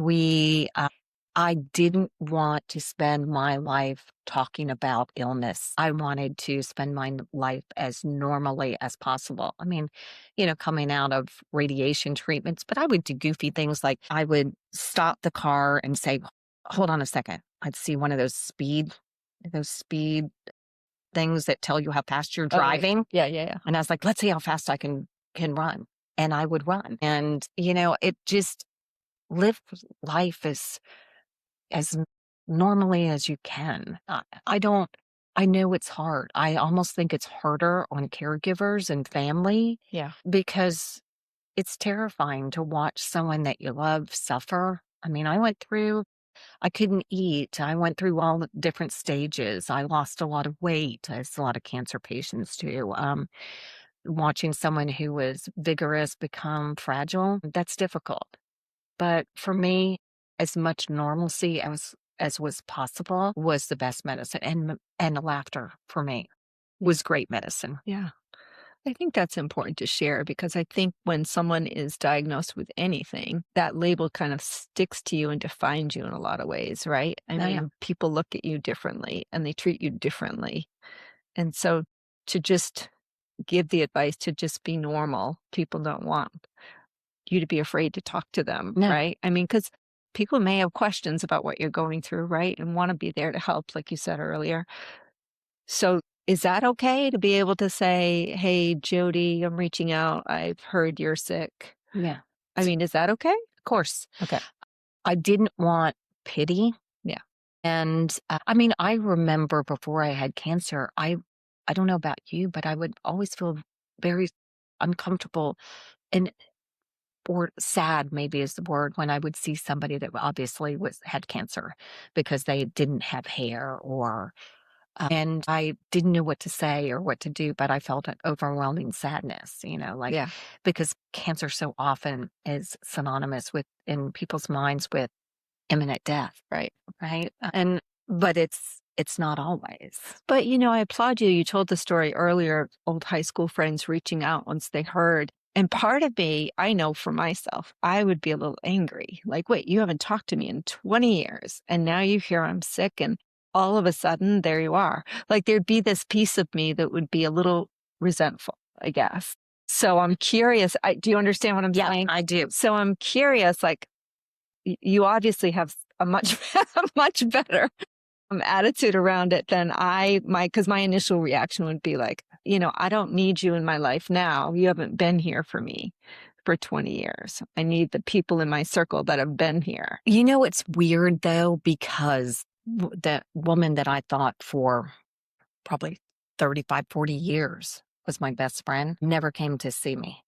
I didn't want to spend my life talking about illness. I wanted to spend my life as normally as possible. I mean, you know, coming out of radiation treatments, but I would do goofy things like I would stop the car and say, "Hold on a second." I'd see one of those speed things that tell you how fast you're Oh, right. driving. Yeah. Yeah. Yeah. And I was like, "Let's see how fast I can run." And I would run. And, you know, it just live life as normally as you can. I don't I know it's hard. I almost think it's harder on caregivers and family Yeah. because it's terrifying to watch someone that you love suffer. I mean, I couldn't eat. I went through all the different stages. I lost a lot of weight, as a lot of cancer patients do. Watching someone who was vigorous become fragile, that's difficult. But for me, as much normalcy as was possible was the best medicine, and the laughter for me was great medicine. Yeah. I think that's important to share because I think when someone is diagnosed with anything, that label kind of sticks to you and defines you in a lot of ways, right? I Oh, yeah. mean, people look at you differently and they treat you differently. And so to just give the advice to just be normal, people don't want you to be afraid to talk to them, No. right? I mean, because people may have questions about what you're going through, right? And want to be there to help, like you said earlier. So is that okay to be able to say, "Hey, Jody, I'm reaching out. I've heard you're sick." Yeah. I mean, is that okay? Of course. Okay. I didn't want pity. Yeah. And, I mean, I remember before I had cancer, I don't know about you, but I would always feel very uncomfortable and or sad maybe is the word when I would see somebody that obviously had cancer because they didn't have hair or and I didn't know what to say or what to do, but I felt an overwhelming sadness, you know, like Yeah. because cancer so often is synonymous with in people's minds with imminent death, Right. right? And but it's not always. But, you know, I applaud you. You told the story earlier of old high school friends reaching out once they heard. And part of me, I know for myself, I would be a little angry. Like, wait, you haven't talked to me in 20 years. And now you hear I'm sick. And all of a sudden, there you are. Like, there'd be this piece of me that would be a little resentful, I guess. So I'm curious. Do you understand what I'm Yeah, saying? I do. So I'm curious, like, you obviously have a much, much better attitude around it than because my initial reaction would be like, you know, I don't need you in my life now. You haven't been here for me for 20 years. I need the people in my circle that have been here. You know, it's weird though, because the woman that I thought for probably 35, 40 years was my best friend never came to see me.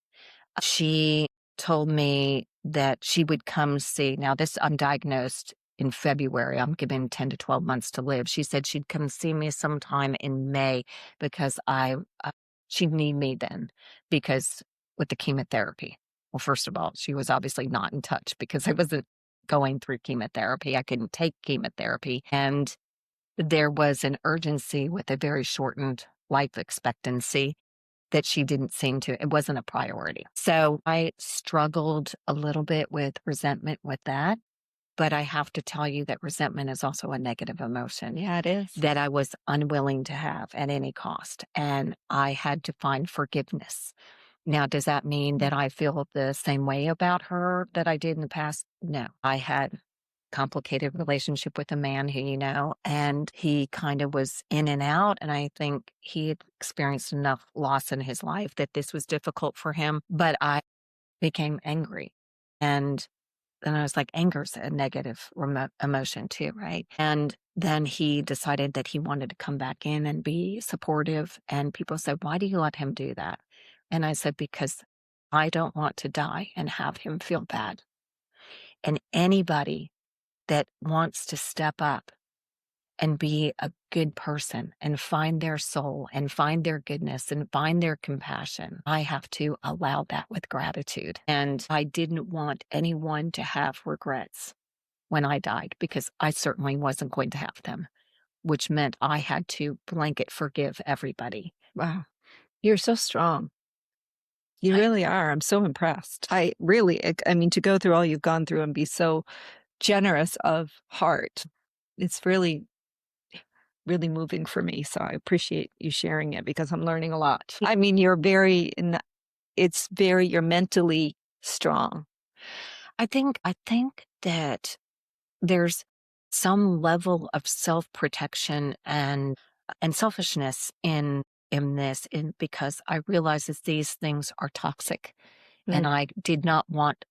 She told me that she would come see. Now, this I'm diagnosed in February. I'm given 10 to 12 months to live. She said she'd come see me sometime in May because she'd need me then because with the chemotherapy. Well, first of all, she was obviously not in touch because I wasn't going through chemotherapy. I couldn't take chemotherapy. And there was an urgency with a very shortened life expectancy that she didn't seem to, it wasn't a priority. So I struggled a little bit with resentment with that. But I have to tell you that resentment is also a negative emotion. Yeah, it is. That I was unwilling to have at any cost. And I had to find forgiveness. Now, does that mean that I feel the same way about her that I did in the past? No. I had complicated relationship with a man who, and he kind of was in and out. And I think he had experienced enough loss in his life that this was difficult for him. But I became angry. And then I was like, anger's a negative emotion too, right? And then he decided that he wanted to come back in and be supportive. And people said, why do you let him do that? And I said, because I don't want to die and have him feel bad. And anybody that wants to step up and be a good person and find their soul and find their goodness and find their compassion, I have to allow that with gratitude. And I didn't want anyone to have regrets when I died because I certainly wasn't going to have them, which meant I had to blanket forgive everybody. Wow. You're so strong. You really are. I'm so impressed. I mean, to go through all you've gone through and be so generous of heart, it's really, really moving for me. So I appreciate you sharing it because I'm learning a lot. I mean, you're you're mentally strong. I think that there's some level of self-protection and selfishness in this because I realize that these things are toxic. And I did not want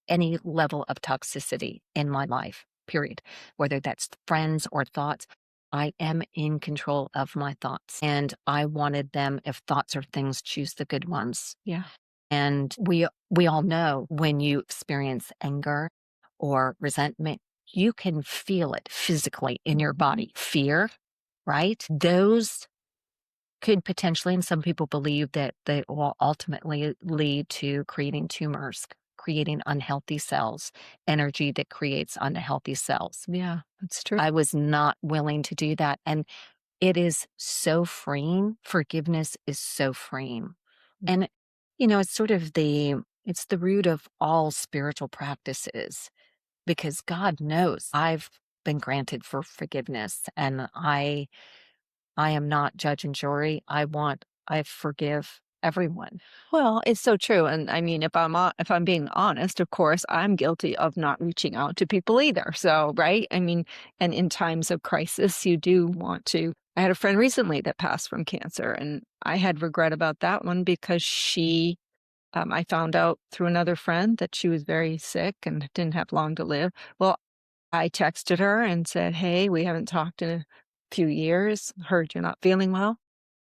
any level of toxicity in my life, period. Whether that's friends or thoughts, I am in control of my thoughts. And I wanted them, if thoughts are things, choose the good ones. Yeah. And we all know when you experience anger or resentment, you can feel it physically in your body. Fear, right? Those could potentially, and some people believe that they will ultimately lead to creating tumors, creating unhealthy cells, energy that creates unhealthy cells. Yeah, that's true. I was not willing to do that. And it is so freeing. Forgiveness is so freeing. And, it's sort of it's the root of all spiritual practices because God knows I've been granted for forgiveness and I am not judge and jury. I forgive everyone. Well, it's so true. And I mean, if I'm being honest, of course, I'm guilty of not reaching out to people either. So, right? I mean, and in times of crisis, you do want to. I had a friend recently that passed from cancer, and I had regret about that one because I found out through another friend that she was very sick and didn't have long to live. Well, I texted her and said, hey, we haven't talked in a few years. Heard you're not feeling well.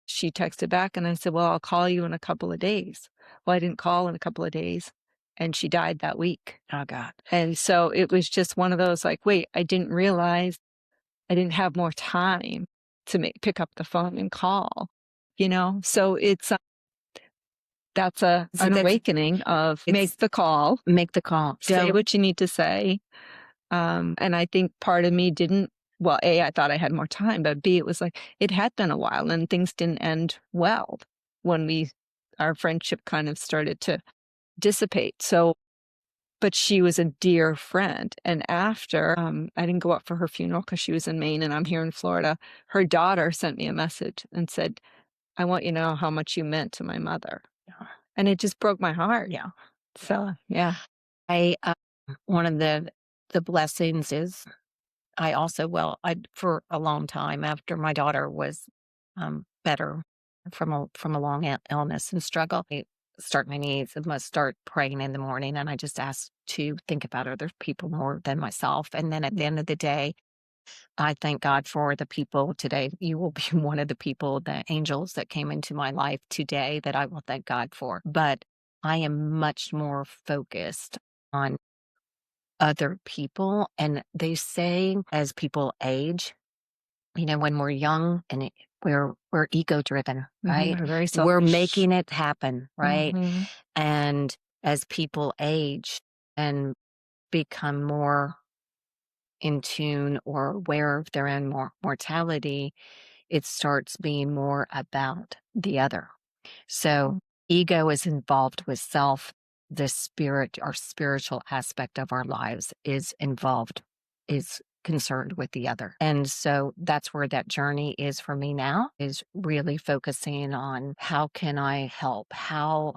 She texted back and I said, well, I'll call you in a couple of days. Well, I didn't call in a couple of days and she died that week. Oh, God. And so it was just one of those like, wait, I didn't realize I didn't have more time to pick up the phone and call, So it's, that's an awakening of make the call. Make the call. Say what you need to say. And I think part of me didn't, well, A, I thought I had more time, but B, it was like, it had been a while and things didn't end well when our friendship kind of started to dissipate. So, but she was a dear friend. And after, I didn't go up for her funeral because she was in Maine and I'm here in Florida. Her daughter sent me a message and said, I want you to know how much you meant to my mother. And it just broke my heart. Yeah. So, yeah. One of the blessings is I also, for a long time after my daughter was better from a long illness and struggle, I start my knees. I must start praying in the morning. And I just ask to think about other people more than myself. And then at the end of the day, I thank God for the people today. You will be one of the people, the angels that came into my life today that I will thank God for. But I am much more focused on other people. And they say as people age, when we're young and we're ego driven, right? We're very We're selfish. making it happen, right? Mhm. And as people age and become more in tune or aware of their own mortality, it starts being more about the other. So ego is involved with self. The spirit, our spiritual aspect of our lives is concerned with the other. And so that's where that journey is for me now, is really focusing on how can I help?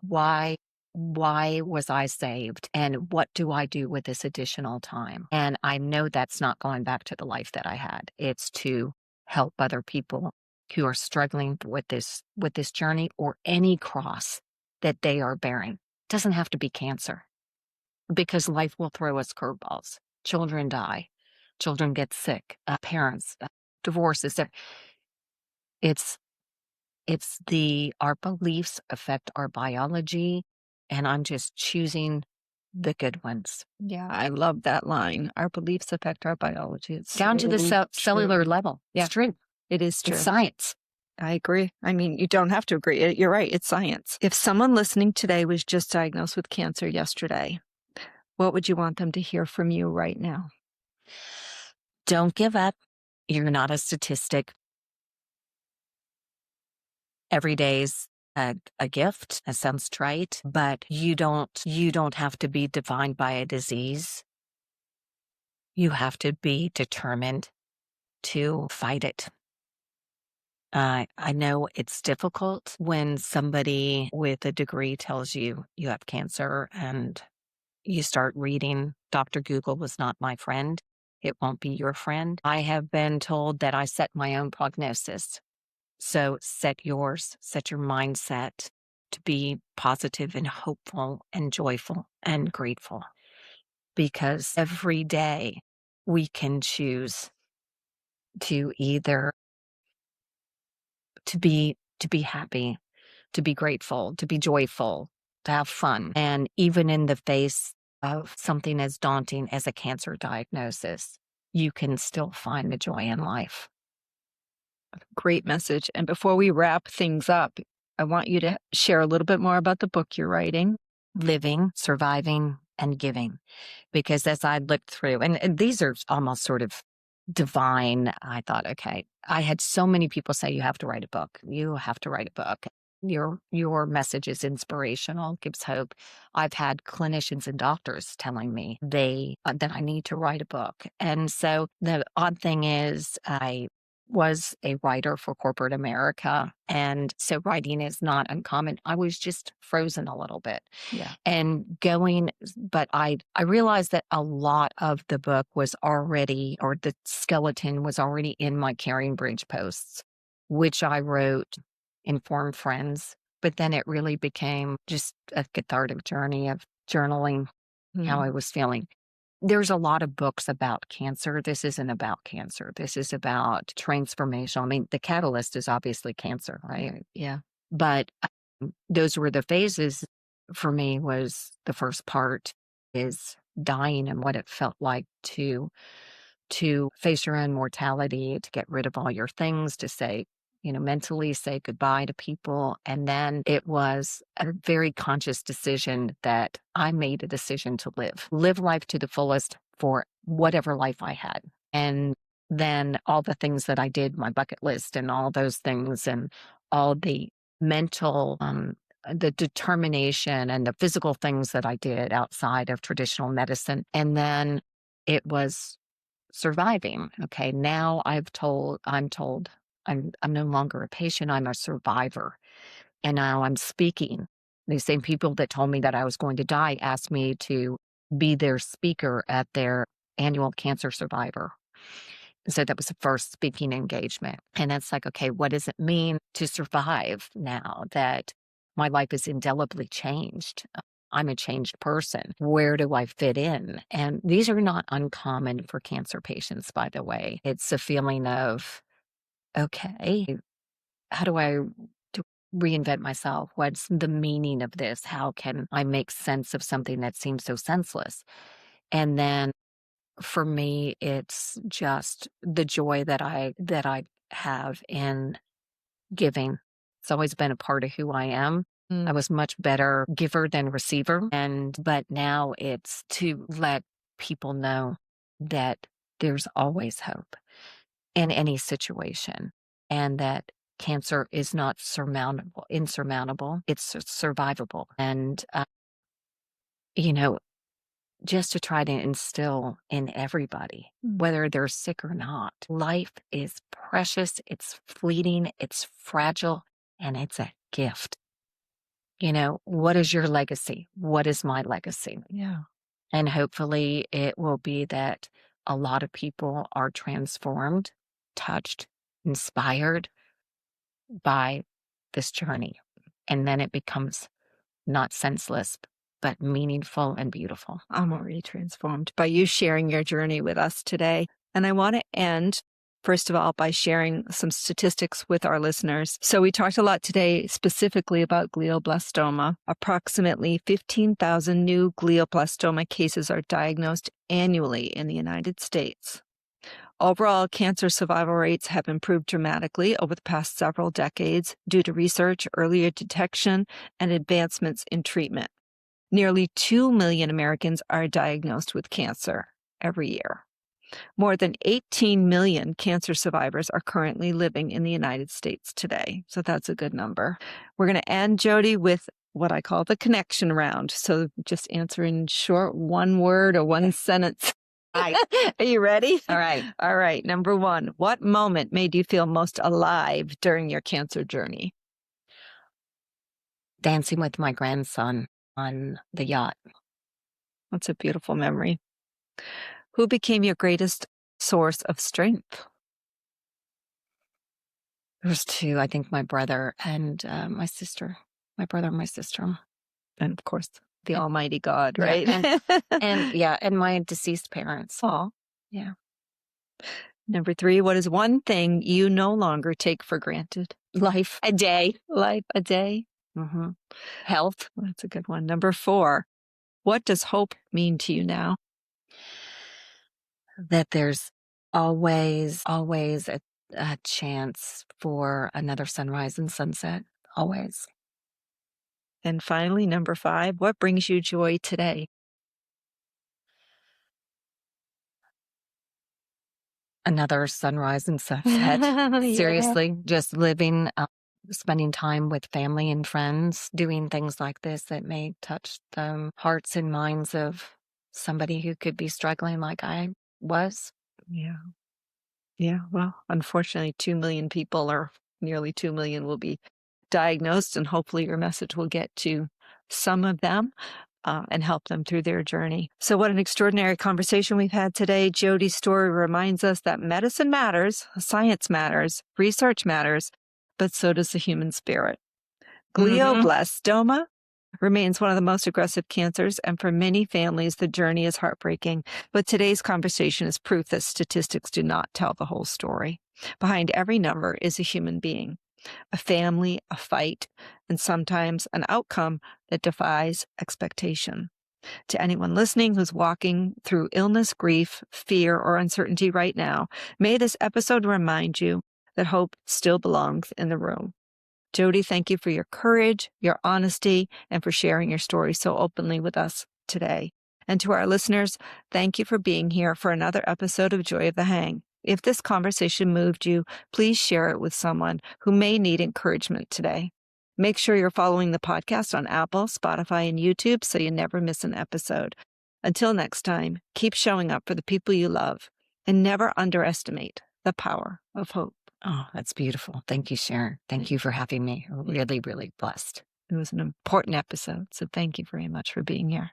Why was I saved? And what do I do with this additional time? And I know that's not going back to the life that I had. It's to help other people who are struggling with this journey or any cross that they are bearing. It doesn't have to be cancer, because life will throw us curveballs. Children die, children get sick, parents, divorces. It's our beliefs affect our biology, and I'm just choosing the good ones. Yeah, I love that line. Our beliefs affect our biology. It's Down to the so cellular true. level. Yeah. It's true. It is true. It's science. I agree. I mean, you don't have to agree. You're right. It's science. If someone listening today was just diagnosed with cancer yesterday, what would you want them to hear from you right now? Don't give up. You're not a statistic. Every day's a gift. That sounds trite, but you don't have to be defined by a disease. You have to be determined to fight it. I know it's difficult when somebody with a degree tells you you have cancer and you start reading. Dr. Google was not my friend. It won't be your friend. I have been told that I set my own prognosis. So set yours, set your mindset to be positive and hopeful and joyful and grateful, because every day we can choose to either to be happy, to be grateful, to be joyful, to have fun. And even in the face of something as daunting as a cancer diagnosis, you can still find the joy in life. Great message. And before we wrap things up, I want you to share a little bit more about the book you're writing. Living, surviving, and giving. Because as I looked through, and these are almost sort of divine, I thought, okay, I had so many people say, you have to write a book. You have to write a book. Your message is inspirational, gives hope. I've had clinicians and doctors telling me that I need to write a book. And so the odd thing is I was a writer for corporate America. And so writing is not uncommon. I was just frozen a little bit. Yeah. But I realized that a lot of the book was already, or the skeleton was already in my Caring Bridge posts, which I wrote, informed friends. But then it really became just a cathartic journey of journaling how I was feeling. There's a lot of books about cancer. This isn't about cancer. This is about transformation. I mean, the catalyst is obviously cancer, right? Yeah. But those were the phases. For me, was the first part is dying and what it felt like to face your own mortality, to get rid of all your things, to say, mentally say goodbye to people. And then it was a very conscious decision that I made a decision to live life to the fullest for whatever life I had. And then all the things that I did, my bucket list and all those things, and all the mental, the determination and the physical things that I did outside of traditional medicine. And then it was surviving. Okay. Now I'm told I'm no longer a patient. I'm a survivor. And now I'm speaking. These same people that told me that I was going to die asked me to be their speaker at their annual cancer survivor. So that was the first speaking engagement. And it's like, okay, what does it mean to survive now that My life is indelibly changed. I'm a changed person. Where do I fit in? And these are not uncommon for cancer patients, by the way. It's a feeling of, okay, how do I to reinvent myself? What's the meaning of this? How can I make sense of something that seems so senseless? And then for me, it's just the joy that I have in giving. It's always been a part of who I am. I was much better giver than receiver. But now it's to let people know that there's always hope in any situation, and that cancer is not insurmountable. It's survivable. And, you know, just to try to instill in everybody, whether they're sick or not, life is precious, it's fleeting, it's fragile, and it's a gift. What is your legacy? What is my legacy? Yeah. And hopefully it will be that a lot of people are transformed, touched, inspired by this journey. And then it becomes not senseless, but meaningful and beautiful. I'm already transformed by you sharing your journey with us today. And I want to end, first of all, by sharing some statistics with our listeners. So we talked a lot today specifically about glioblastoma. Approximately 15,000 new glioblastoma cases are diagnosed annually in the United States. Overall, cancer survival rates have improved dramatically over the past several decades due to research, earlier detection, and advancements in treatment. Nearly 2 million Americans are diagnosed with cancer every year. More than 18 million cancer survivors are currently living in the United States today. So that's a good number. We're going to end, Jody, with what I call the connection round. So just answer in short, one word or one sentence. Right. Are you ready? All right. All right. Number one, what moment made you feel most alive during your cancer journey? Dancing with my grandson on the yacht. That's a beautiful memory. Who became your greatest source of strength? There's two, I think, my brother and my sister. My brother and my sister. And of course, the Almighty God, Yeah, right? and my deceased parents. Oh, Yeah. Number three, what is one thing you no longer take for granted? Life a day. Life a day. Mm-hmm. Health. That's a good one. Number four, what does hope mean to you now? That there's always a chance for another sunrise and sunset. Always. And finally, number five, what brings you joy today? Another sunrise and sunset. Yeah. Seriously, just living, spending time with family and friends, doing things like this that may touch the hearts and minds of somebody who could be struggling like I was. Yeah. Yeah. Well, unfortunately, 2 million people, or nearly 2 million, will be diagnosed, and hopefully your message will get to some of them and help them through their journey. So what an extraordinary conversation we've had today. Jody's story reminds us that medicine matters, science matters, research matters, but so does the human spirit. Glioblastoma remains one of the most aggressive cancers, and for many families, the journey is heartbreaking. But today's conversation is proof that statistics do not tell the whole story. Behind every number is a human being, a family, a fight, and sometimes an outcome that defies expectation. To anyone listening who's walking through illness, grief, fear, or uncertainty right now, may this episode remind you that hope still belongs in the room. Jody, thank you for your courage, your honesty, and for sharing your story so openly with us today. And to our listeners, thank you for being here for another episode of Joy of the Hang. If this conversation moved you, please share it with someone who may need encouragement today. Make sure you're following the podcast on Apple, Spotify, and YouTube so you never miss an episode. Until next time, keep showing up for the people you love and never underestimate the power of hope. Oh, that's beautiful. Thank you, Sharon. Thank you for having me. Really, really blessed. It was an important episode, so thank you very much for being here.